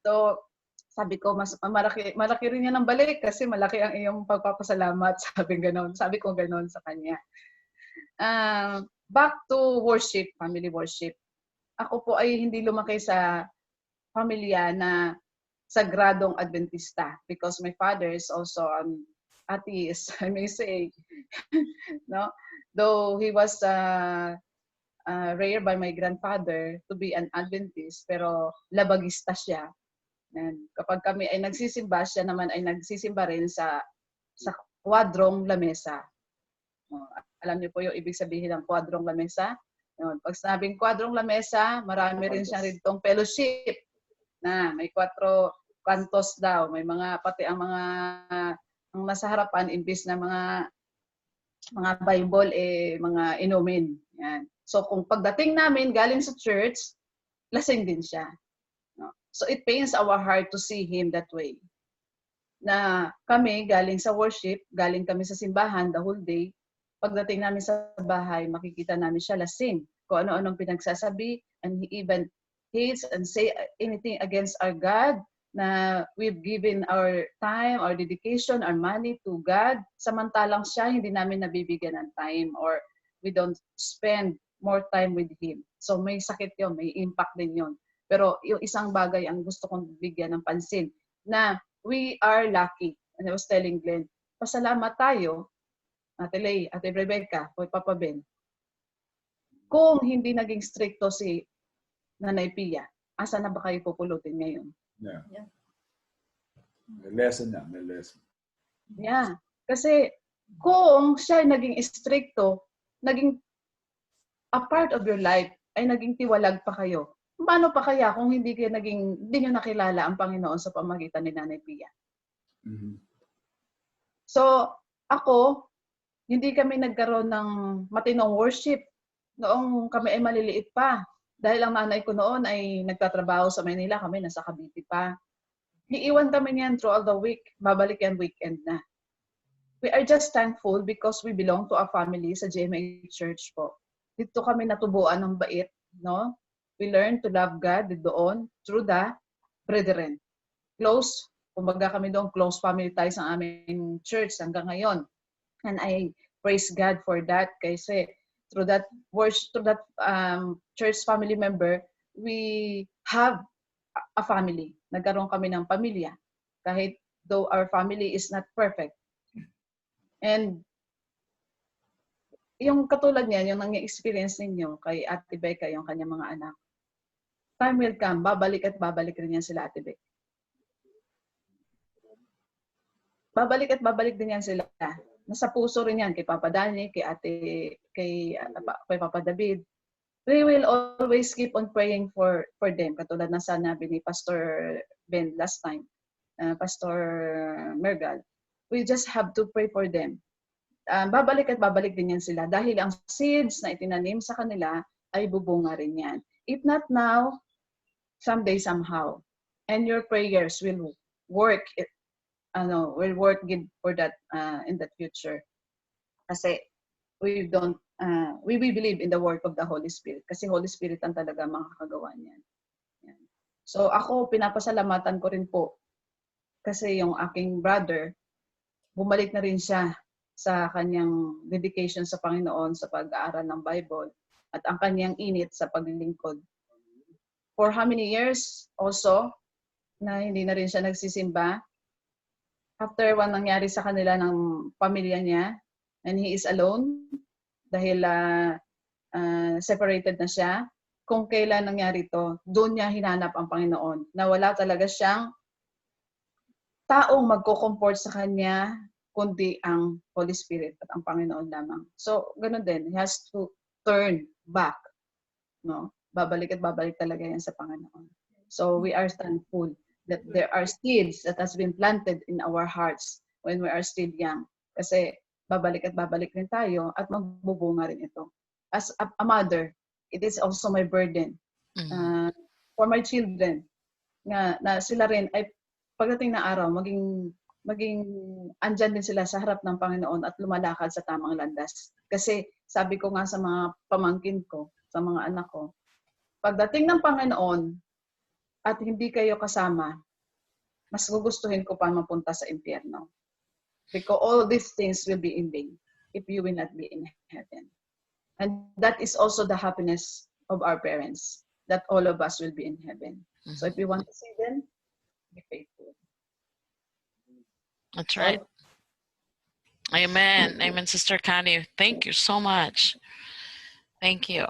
So, sabi ko, malaki rin niya ng balik kasi malaki ang iyong pagpapasalamat. Sabi ko ganon sa kanya. Back to worship, family worship. Ako po ay hindi lumaki sa pamilya na sagradong Adventista because my father is also an atheist, I may say. No? Though he was reared by my grandfather to be an Adventist, pero labagista siya. And kapag kami ay nagsisimba, siya naman ay nagsisimba rin sa kwadrong lamesa. Alam niyo po yung ibig sabihin ng kwadrong lamesa? Pag sinabing kwadrong lamesa, marami rin siya ritong fellowship na may 4 kantos daw. May pati ang mga ang nasa harapan, imbis na mga Bible, mga inumin. Yan. So kung pagdating namin galing sa church, lasing din siya. No? So it pains our heart to see him that way. Na kami galing sa worship, galing kami sa simbahan the whole day, pagdating namin sa bahay, makikita namin siya lasing. Kung ano-anong pinagsasabi, and he even hates and say anything against our God, na we've given our time, our dedication, our money to God. Samantalang siya, hindi namin nabibigyan ng time, or we don't spend more time with Him. So may sakit yun, may impact din yun. Pero yung isang bagay ang gusto kong bigyan ng pansin, na we are lucky. And I was telling Glenn, pasalamat tayo, Ate Lay, Ate Rebecca, Papa Ben. kung hindi naging stricto si Nanay Pia, asa na ba kayo pupulutin ngayon? Yeah. May lesson na, may lesson. Yeah. Kasi kung siya ay naging stricto, naging a part of your life, ay naging tiwalag pa kayo, paano pa kaya kung hindi nyo nakilala ang Panginoon sa pamagitan ni Nanay Pia? Mhm. So, ako, hindi kami nagkaroon ng matinong worship noong kami ay maliliit pa. Dahil ang nanay ko noon ay nagtatrabaho sa Manila, kami nasa Cavite pa. Iiwan kami niyan throughout the week. Babalik yan weekend na. We are just thankful because we belong to a family sa GMA Church po. Dito kami natubuan ng bait, no? We learn to love God doon through the brethren. Close, kumbaga kami doon, close family ties ang aming church hanggang ngayon. And I praise God for that kasi through that church family member, we have a family. Nagkaroon kami ng pamilya. Kahit though our family is not perfect. And yung katulad niyan, yung nang-experience ninyo kay Ate Becca, yung kanyang mga anak, time will come, babalik at babalik rin yan sila, Ate Becca. Babalik at babalik din yan sila. Nasa puso rin yan kay Papa Danny, kay Papa David. We will always keep on praying for them. Katulad na sanabi ni Pastor Ben last time, Pastor Mergal. We just have to pray for them. Babalik at babalik din yan sila dahil ang seeds na itinanim sa kanila ay bubunga rin yan. If not now, someday somehow. And your prayers will work good for that in the future. Kasi we believe in the work of the Holy Spirit. Kasi Holy Spirit ang talaga makakagawa niyan. So ako, pinapasalamatan ko rin po. Kasi yung aking brother, bumalik na rin siya sa kanyang dedication sa Panginoon sa pag-aaral ng Bible at ang kanyang init sa paglilingkod. For how many years also na hindi na rin siya nagsisimba? After nangyari sa kanila ng pamilya niya and he is alone dahil separated na siya, kung kailan nangyari to, doon niya hinanap ang Panginoon na wala talaga siyang taong magko-comfort sa kanya kundi ang Holy Spirit at ang Panginoon lamang. So, ganun din. He has to turn back. No? Babalik at babalik talaga yan sa Panginoon. So, we are thankful that there are seeds that has been planted in our hearts when we are still young. Kasi babalik at babalik rin tayo at magbubunga rin ito. As a mother, it is also my burden for my children na sila rin ay pagdating na araw, maging andyan din sila sa harap ng Panginoon at lumalakad sa tamang landas. Kasi sabi ko nga sa mga pamangkin ko, sa mga anak ko, pagdating ng Panginoon at hindi kayo kasama, mas gugustuhin ko pa mapunta sa impyerno. Because all these things will be in vain if you will not be in heaven. And that is also the happiness of our parents, that all of us will be in heaven. So if you want to see them, be faithful. That's right. Amen. Amen, Sister Connie. Thank you so much. Thank you.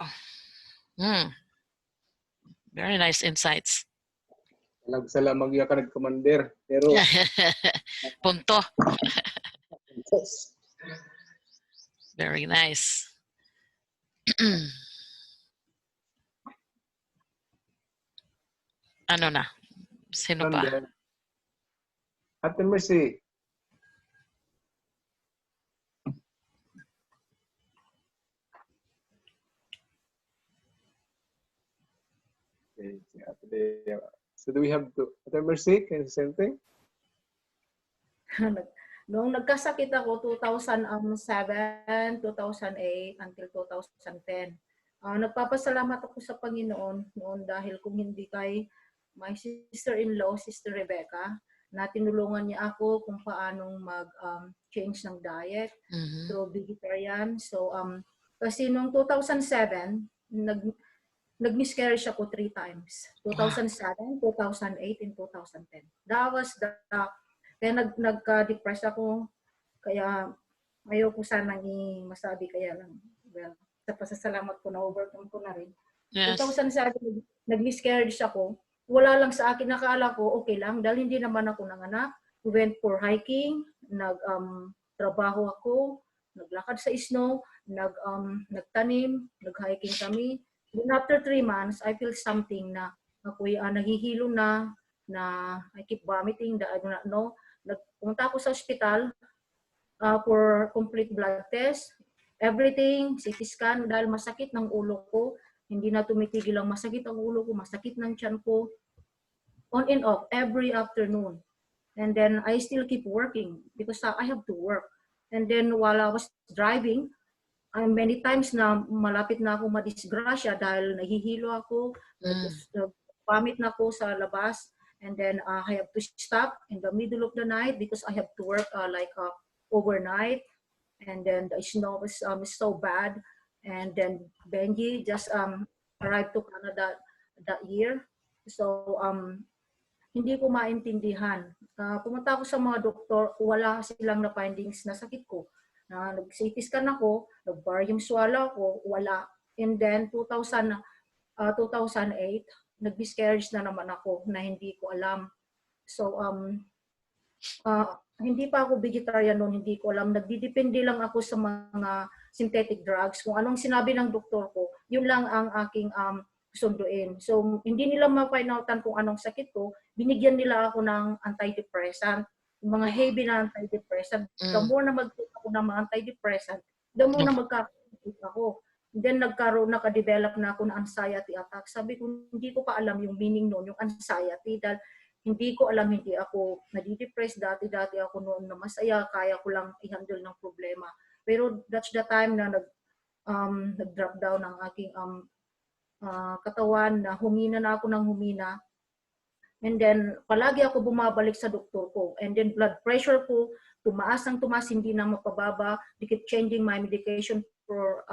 Very nice insights. Sala magya ka nag-commander. Pero Punto. Very nice. Ano na? Sino pa? Ate Mercy. Okay. So do we have Ate Mercy? Can you say something? Noong nagkasakit ako 2007, 2008 until 2010. Nagpapasalamat ako sa Panginoon noon dahil kung hindi kay my sister-in-law, Sister Rebecca, na tinulungan niya ako kung paanong mag-change ng diet through vegetarian. So, kasi noong 2007, nag-miscarriage ako 3 times. 2007, 2008, and 2010. That was kaya nagka-depress ako. Kaya ayaw ko sanang masabi kaya lang. Well, sa pasasalamat ko, na-overcome ko na rin. Yes. 2007, nag-miscarriage ako. Wala lang sa akin, nakala ko okay lang dahil hindi naman ako nanganak. We went for hiking, trabaho ako, naglakad sa snow, nagtanim, nag-hiking kami. Then after 3 months, I feel something na ako'y nahihilo na I keep vomiting, I do not know. Pumunta ako sa ospital for complete blood test. Everything, CT scan, dahil masakit ng ulo ko. Hindi na tumitigil ang masakit ang ulo ko, masakit ng tiyan ko. On and off, every afternoon. And then I still keep working because I have to work. And then while I was driving, many times na malapit na ako madisgrasya dahil nahihilo ako, pamit na ako sa labas. And then I have to stop in the middle of the night because I have to work overnight. And then the snow was so bad. And then Benji just arrived to Canada that year. So hindi ko maintindihan. Pumunta ako sa mga doktor, wala silang na findings na sakit ko. Nag-CT scan ako, nag-barium swallow ako, wala. And then 2008, nag-miscarriage na naman ako na hindi ko alam. So hindi pa ako vegetarian noon, hindi ko alam. Nagdidepende lang ako sa mga synthetic drugs. Kung anong sinabi ng doktor ko, yun lang ang aking sunduin. So, hindi nila ma-find outan kung anong sakit ko. Binigyan nila ako ng antidepressant, mga heavy na antidepressant. The more na mag-take ako ng mga antidepressant, the more na magkakaroon ako. Then, naka-develop na ako ng anxiety attack. Sabi ko, hindi ko pa alam yung meaning noon, yung anxiety. Dahil hindi ko alam, hindi ako nadidepress. Dati ako noon na masaya, kaya ko lang i-handle ng problema. Pero that's the time na nag-drop down ang aking katawan, na humina na ako ng humina. And then, palagi ako bumabalik sa doktor ko. And then, blood pressure ko, tumaas, hindi na mapababa. They keep changing my medication for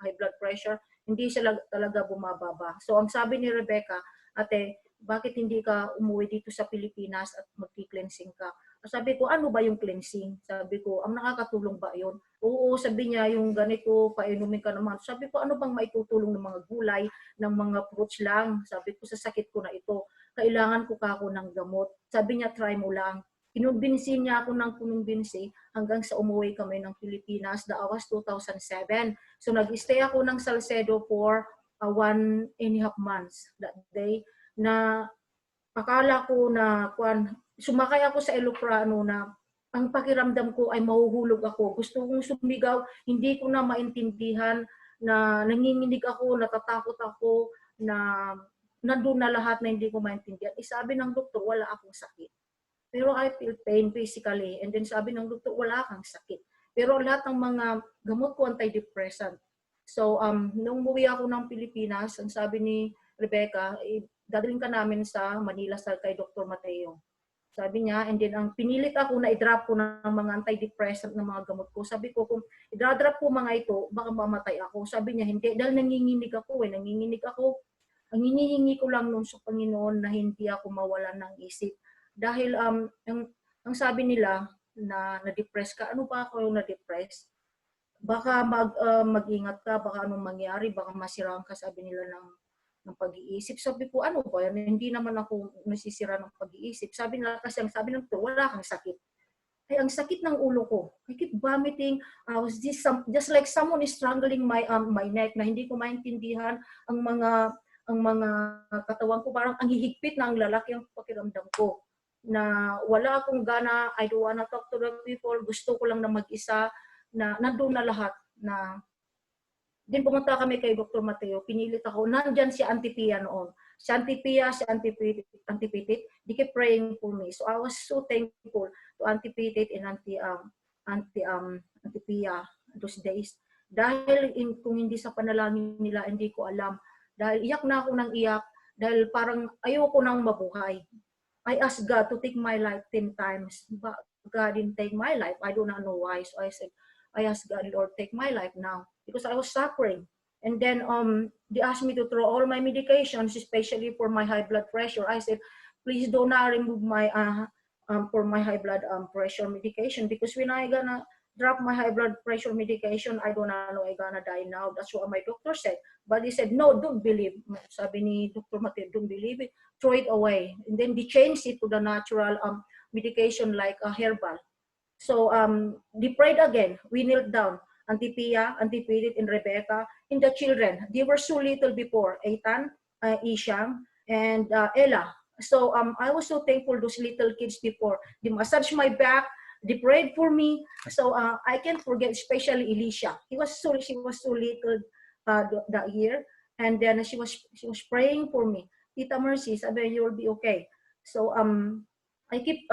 high blood pressure. Hindi siya talaga bumababa. So, ang sabi ni Rebecca, ate, bakit hindi ka umuwi dito sa Pilipinas at mag-cleansing ka? Sabi ko, ano ba yung cleansing? Sabi ko, ang nakakatulong ba yun? Oo, sabi niya, yung ganito, painumin ka naman. Sabi ko, ano bang maitutulong ng mga gulay, ng mga fruits lang? Sabi ko, sa sakit ko na ito, kailangan ko kako ng gamot. Sabi niya, try mo lang. Kinumbinsi niya ako ng kunumbinsi hanggang sa umuwi kami ng Pilipinas. That was 2007. So, nag-stay ako ng Salcedo for 1.5 months that day. Na akala ko na sumakay ako sa eloprano na ang pakiramdam ko ay mahuhulog ako. Gusto kong sumigaw, hindi ko na maintindihan, na nanginginig ako, natatakot ako, na nandun na lahat na hindi ko maintindihan. Sabi ng doktor, wala akong sakit. Pero I feel pain physically. And then sabi ng doktor, wala kang sakit. Pero lahat ng mga gamot ko antidepressant. So, nung umuwi ako ng Pilipinas, ang sabi ni Rebecca, dadalhin ka namin sa Manila kay Dr. Mateo. Sabi niya, and then ang pinilit ako na i-drop ko ng mga antidepressant na mga gamot ko. Sabi ko, kung i-drop ko mga ito, baka mamatay ako. Sabi niya, hindi. Dahil nanginginig ako. Nanginginig ako. Ang hinihingi ko lang noon sa Panginoon na hindi ako mawalan ng isip. Dahil ang sabi nila na na-depress ka, ano ba ako yung na-depress? Baka mag-ingat ka, baka anong mangyari, baka masiraan ka, sabi nila ng pag-iisip. Sabi ko, ano ba yan? Hindi naman ako nasisira ng pag-iisip. Sabi nila kasi, ang sabi ng doktor, wala kang sakit. Ay, ang sakit ng ulo ko. I keep vomiting. I was just like someone is strangling my neck na hindi ko maintindihan ang mga katawan ko. Parang ang hihigpit na ang lalaki ang pakiramdam ko. Na wala akong gana, I don't wanna talk to the people. Gusto ko lang na mag-isa, na nandun na lahat na. Then pumunta kami kay Dr. Mateo, pinilit ako, nandyan si Auntie Pia noon. Si Auntie Pia, si Auntie Pitit, they kept praying for me. So I was so thankful to Auntie Pitit and Auntie Pia those days. Dahil kung hindi sa panalangin nila, hindi ko alam. Dahil iyak na ako ng iyak, dahil parang ayoko nang mabuhay. I asked God to take my life 10 times, but God didn't take my life. I do not know why. So I said, I asked God, Lord, take my life now. Because I was suffering. And then they asked me to throw all my medications, especially for my high blood pressure. I said, please do not remove my for my high blood pressure medication, because when I gonna drop my high blood pressure medication. I don't know, I'm gonna die now. That's what my doctor said. But he said, no, don't believe. Sabi ni Dr. Mateo, don't believe it. Throw it away. And then they changed it to the natural medication like a herbal. So they prayed again. We knelt down. Auntie Pia, Auntie Pidit, and Rebecca, and the children. They were so little before. Ethan, Isham, and Ella. So I was so thankful those little kids before. They massaged my back. They prayed for me. So I can't forget, especially Elisha. She was so little that year. And then she was praying for me. Tita Mercy, sabi, you'll be okay. So I keep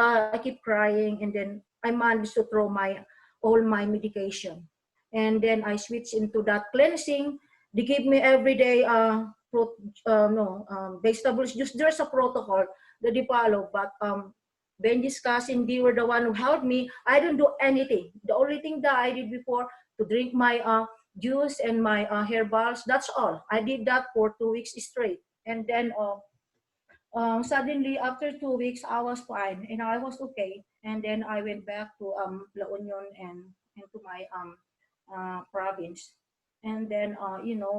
crying, and then I managed to throw all my medication. And then I switched into that cleansing. They give me every day vegetables juice. There's a protocol that they follow, but Benji's cousin, they were the one who helped me. I didn't do anything. The only thing that I did before, to drink my juice and my herbals, that's all. I did that for 2 weeks straight. And then suddenly, after 2 weeks, I was fine and I was okay. And then I went back to La Union and to my province. And then,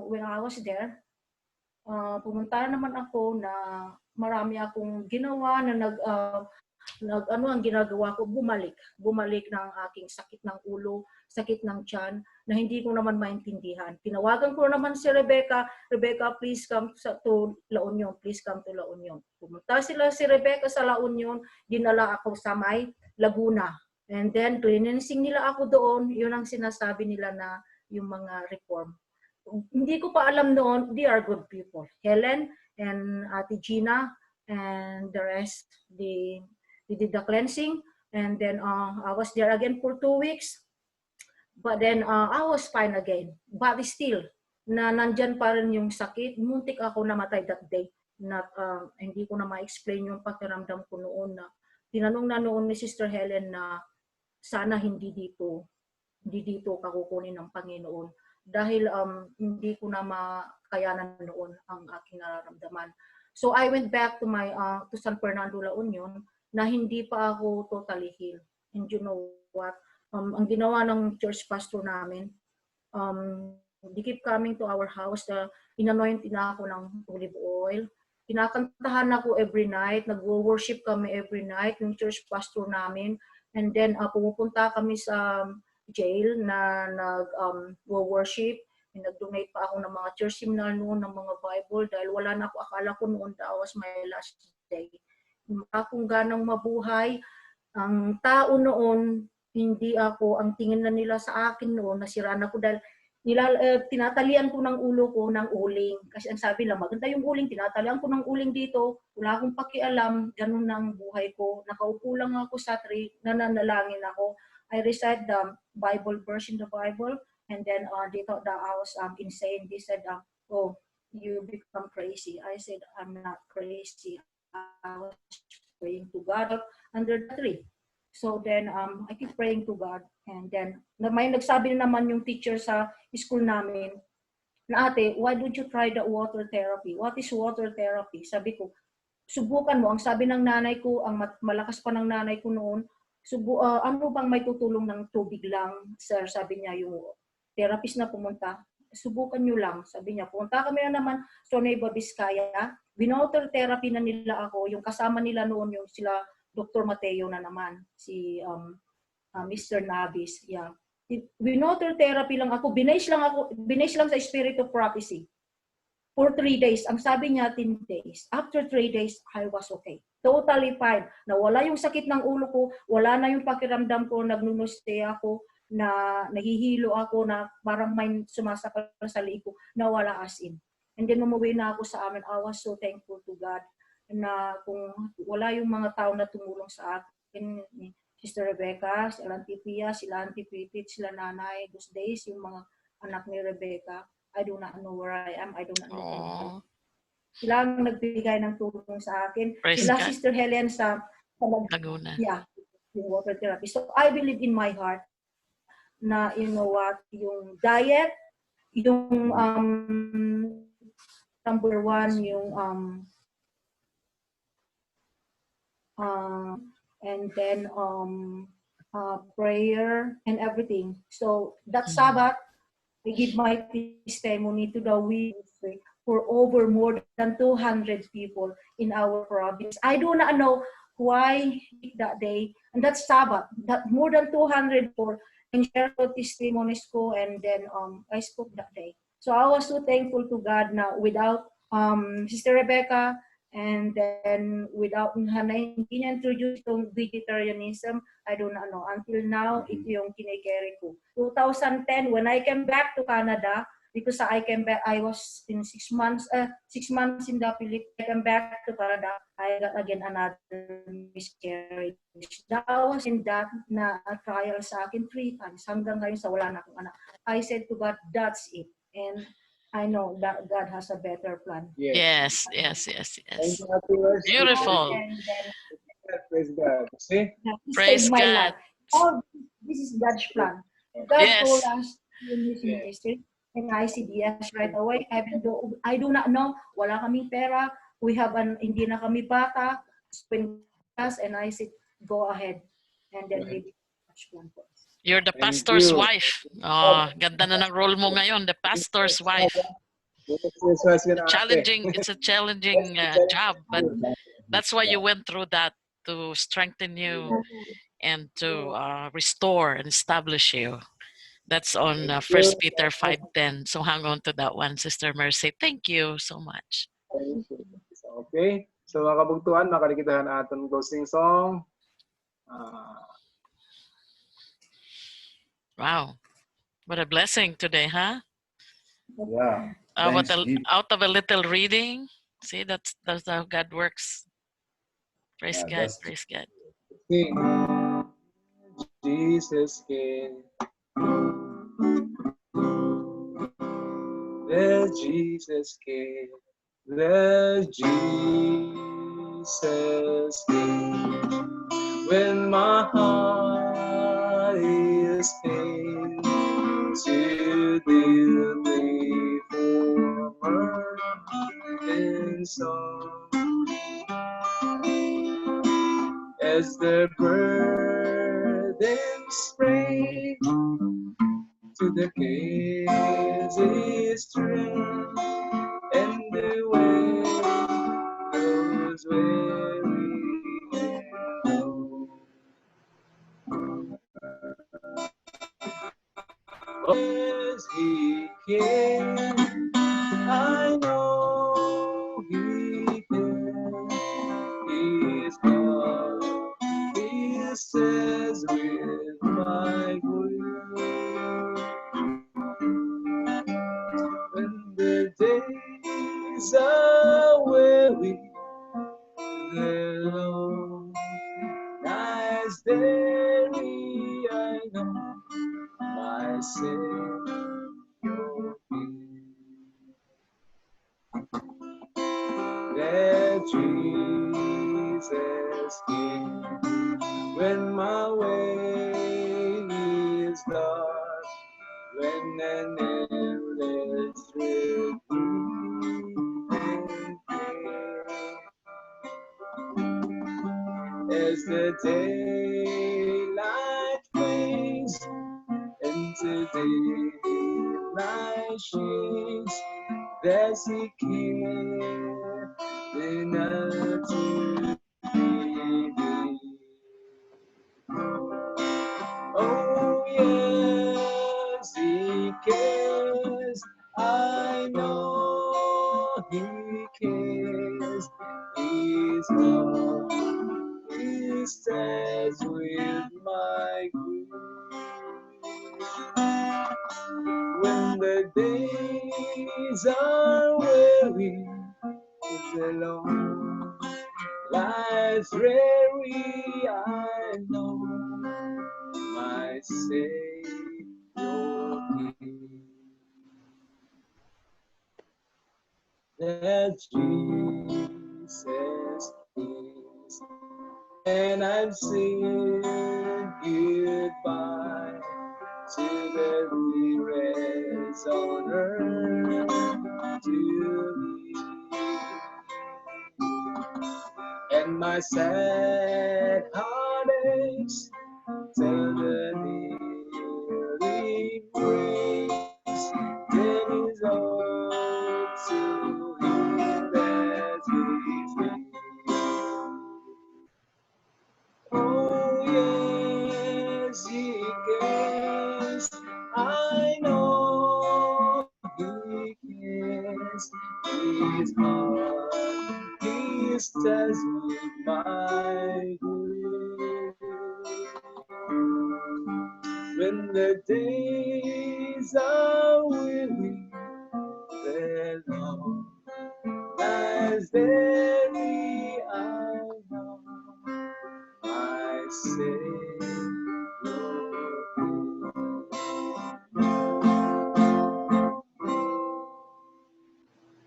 when I was there, pumunta naman ako na marami akong ginawa na ang ginagawa ko, bumalik ng aking sakit ng ulo, sakit ng tiyan, na hindi ko naman maintindihan. Tinawagan ko naman si Rebecca, please come to La Union, please come to La Union. Pumunta si Rebecca sa La Union, dinala ako sa may Laguna. And then, cleansing nila ako doon, yun ang sinasabi nila na yung mga reform. Hindi ko pa alam noon, they are good people. Helen and Ate Gina and the rest, they did the cleansing, and then I was there again for 2 weeks. But then I was fine again. But still, na nandyan pa rin yung sakit. Muntik ako namatay that day. Hindi ko na ma-explain yung pakiramdam ko noon. Na tinanong na noon ni Sister Helen na sana hindi dito kakukunin ng Panginoon. Dahil hindi ko na makayanan noon ang aking nararamdaman. So I went back to San Fernando, La Union, na hindi pa ako totally healed. And you know what? Ang ginawa ng church pastor namin, they keep coming to our house. Inanoint na ako ng olive oil. Kinakantahan ako every night. Nag-worship kami every night, yung church pastor namin. And then pumupunta kami sa jail na nag-worship. Nag-donate pa ako ng mga church seminar noon, ng mga Bible, dahil wala na ako. Akala ko noon that was my last day. Akong ganang mabuhay. Ang tao noon, hindi ako, ang tingin na nila sa akin noon, nasiraan ako dahil tinatalian ko ng ulo ko ng uling. Kasi ang sabi lang, maganda yung uling, tinatalian ko ng uling dito, wala akong pakialam, ganun ang buhay ko. Nakaupo lang ako sa tree, nananalangin ako. I recite the Bible verse in the Bible, and then they thought that I was insane. They said, oh, you become crazy. I said, I'm not crazy. I was praying to God under the tree. So then, I keep praying to God. And then, may nagsabi naman yung teacher sa school namin, na ate, why don't you try the water therapy? What is water therapy? Sabi ko, subukan mo. Ang sabi ng nanay ko, ang malakas pa ng nanay ko noon, ano bang may tutulong ng tubig lang? Sir, sabi niya, yung therapist na pumunta, subukan nyo lang. Sabi niya, pumunta kami na naman sa Nueva Vizcaya. Winoter therapy na nila ako. Yung kasama nila noon, yung sila Dr. Mateo na naman, si Mr. Navis. Yeah. Winoter therapy lang ako. Binase lang sa Spirit of Prophecy. For 3 days. Ang sabi niya, 10 days. After 3 days, I was okay. Totally fine. Nawala yung sakit ng ulo ko. Wala na yung pakiramdam ko. Nagnunuste ako. Na nahihilo ako. Na parang may sumasakal sa liig ko. Nawala as in. And then umuwi na ako sa amin. I was so thankful to God. Na kung wala yung mga tao na tumulong sa akin, Sister Rebecca, si Auntie Pia, sila Auntie Pipit, sila nanay, those days, yung mga anak ni Rebecca, I do not know where I am. I do not know. Sila ang nagbigay ng tulong sa akin. Praise Sila God. Sister Helen sa Laguna. Yeah, yung water therapy. So I believe in my heart na, you know what, yung diet, yung number one, yung and then prayer, and everything. So that Mm. Sabbath, I give my testimony to the ministry for over more than 200 people in our province. I do not know why that day, and that Sabbath, that more than 200 people, and share the testimonies ko, and then I spoke that day. So I was so thankful to God now without Sister Rebecca, and then without hindi niya introduce itong vegetarianism, I do not know. Until now, ito yung kinikerry ko. 2010, when I came back to Canada, because I came back, I was in 6 months in the Philippines. I came back to Canada, I got again another miscarriage. That was in that na trial sa akin 3 times. Hanggang ngayon sa wala na akong anak. I said to God, that's it. And I know that God has a better plan. Yes. Thank you, Ate Mercy. Beautiful. And then Praise God. See? He Praise saved my God. life. Oh, this is God's plan. God Yes. told us in His ministry, and I said yes right away. Even though I do not know, wala kaming pera, hindi na kami bata, spend us, and I said, go ahead. And then we did God's plan for us. You're the Thank pastor's you. wife. Oh, ganda na ng role mo ngayon, the pastor's wife. It's a challenging job, but that's why you went through that, to strengthen you and to restore and establish you. That's on 1 Peter 5:10. So hang on to that one, Sister Mercy. Thank you so much. Okay. So mga kabugtuan, makalikitahan aton closing song. Wow. What a blessing today, huh? Yeah. Out of a little reading. See, that's how God works. Praise God. Praise God. Sing. Jesus came. Let Jesus came. Let Jesus came. When my heart is pain to thee for and song. As the burden spray to the caves is strength, and the way goes weary and low. As He can, I know He can. His love says with my will. When the days are weary, the long nights dreary, I know my Savior that Jesus came. When my way is dark, when an endless dread and fear, as the daylight fades into daylight shades, there's He care enough to be. Oh yes, He cares. I know He cares. His love stands with my grief. When the days are weary, the long life's dreary, I know my Savior King. That Jesus is, and I've said goodbye to the rest on earth to me, and my sad heart aches till His heart is just with my will. When the days are weary, the Lord lies very I know my Savior.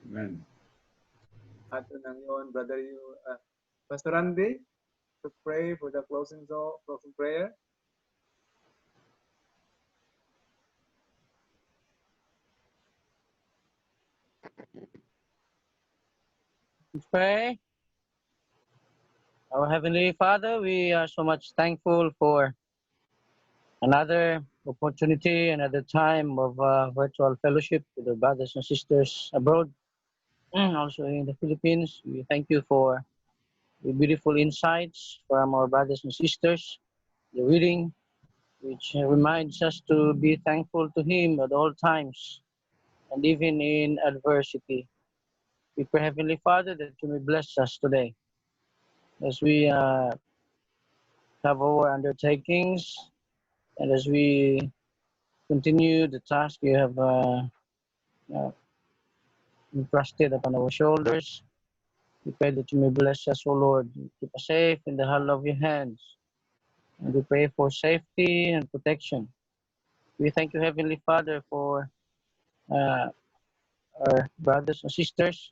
Amen. Ato nang yun, Brother Pastor Randy, to pray for the closing prayer. Let's pray. Our Heavenly Father, we are so much thankful for another opportunity, another time of virtual fellowship with our brothers and sisters abroad, also in the Philippines. We thank you for the beautiful insights from our brothers and sisters, the reading, which reminds us to be thankful to Him at all times and even in adversity. We pray, Heavenly Father, that you may bless us today as we have our undertakings and as we continue the task you have entrusted upon our shoulders. We pray that you may bless us, O Lord. Keep us safe in the hollow of your hands. And we pray for safety and protection. We thank you, Heavenly Father, for our brothers and sisters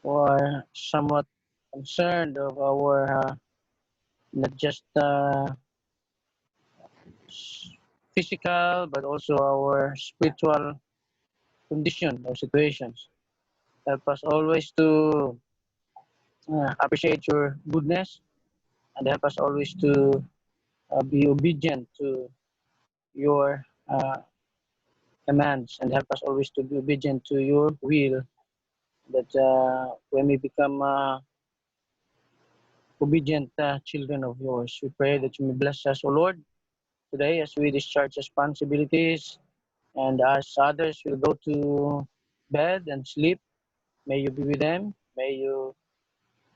who are somewhat concerned of our not just physical, but also our spiritual condition or situations. Help us always to appreciate your goodness and help us always to be obedient to your commands and help us always to be obedient to your will that we may become obedient children of yours. We pray that you may bless us, O Lord, today as we discharge responsibilities and as others will go to bed and sleep. May you be with them. May you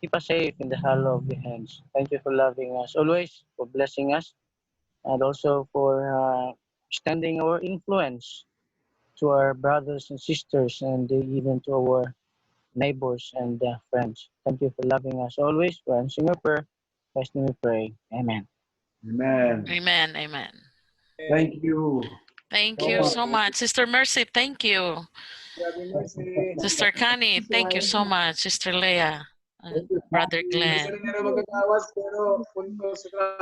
keep us safe in the hollow of your hands. Thank you for loving us always, for blessing us, and also for extending our influence to our brothers and sisters and even to our neighbors and friends. Thank you for loving us always, for answering our prayer. In Christ's name we pray. Amen. Amen. Amen. Amen. Thank you. Thank you so much. Sister Mercy, thank you. Sister Connie, thank you so much. Sister Leah, Brother Glenn.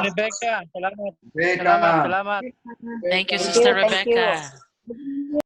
Rebecca, salamat. Rebecca. Salamat. Thank you, Thank Sister you, thank you. Rebecca.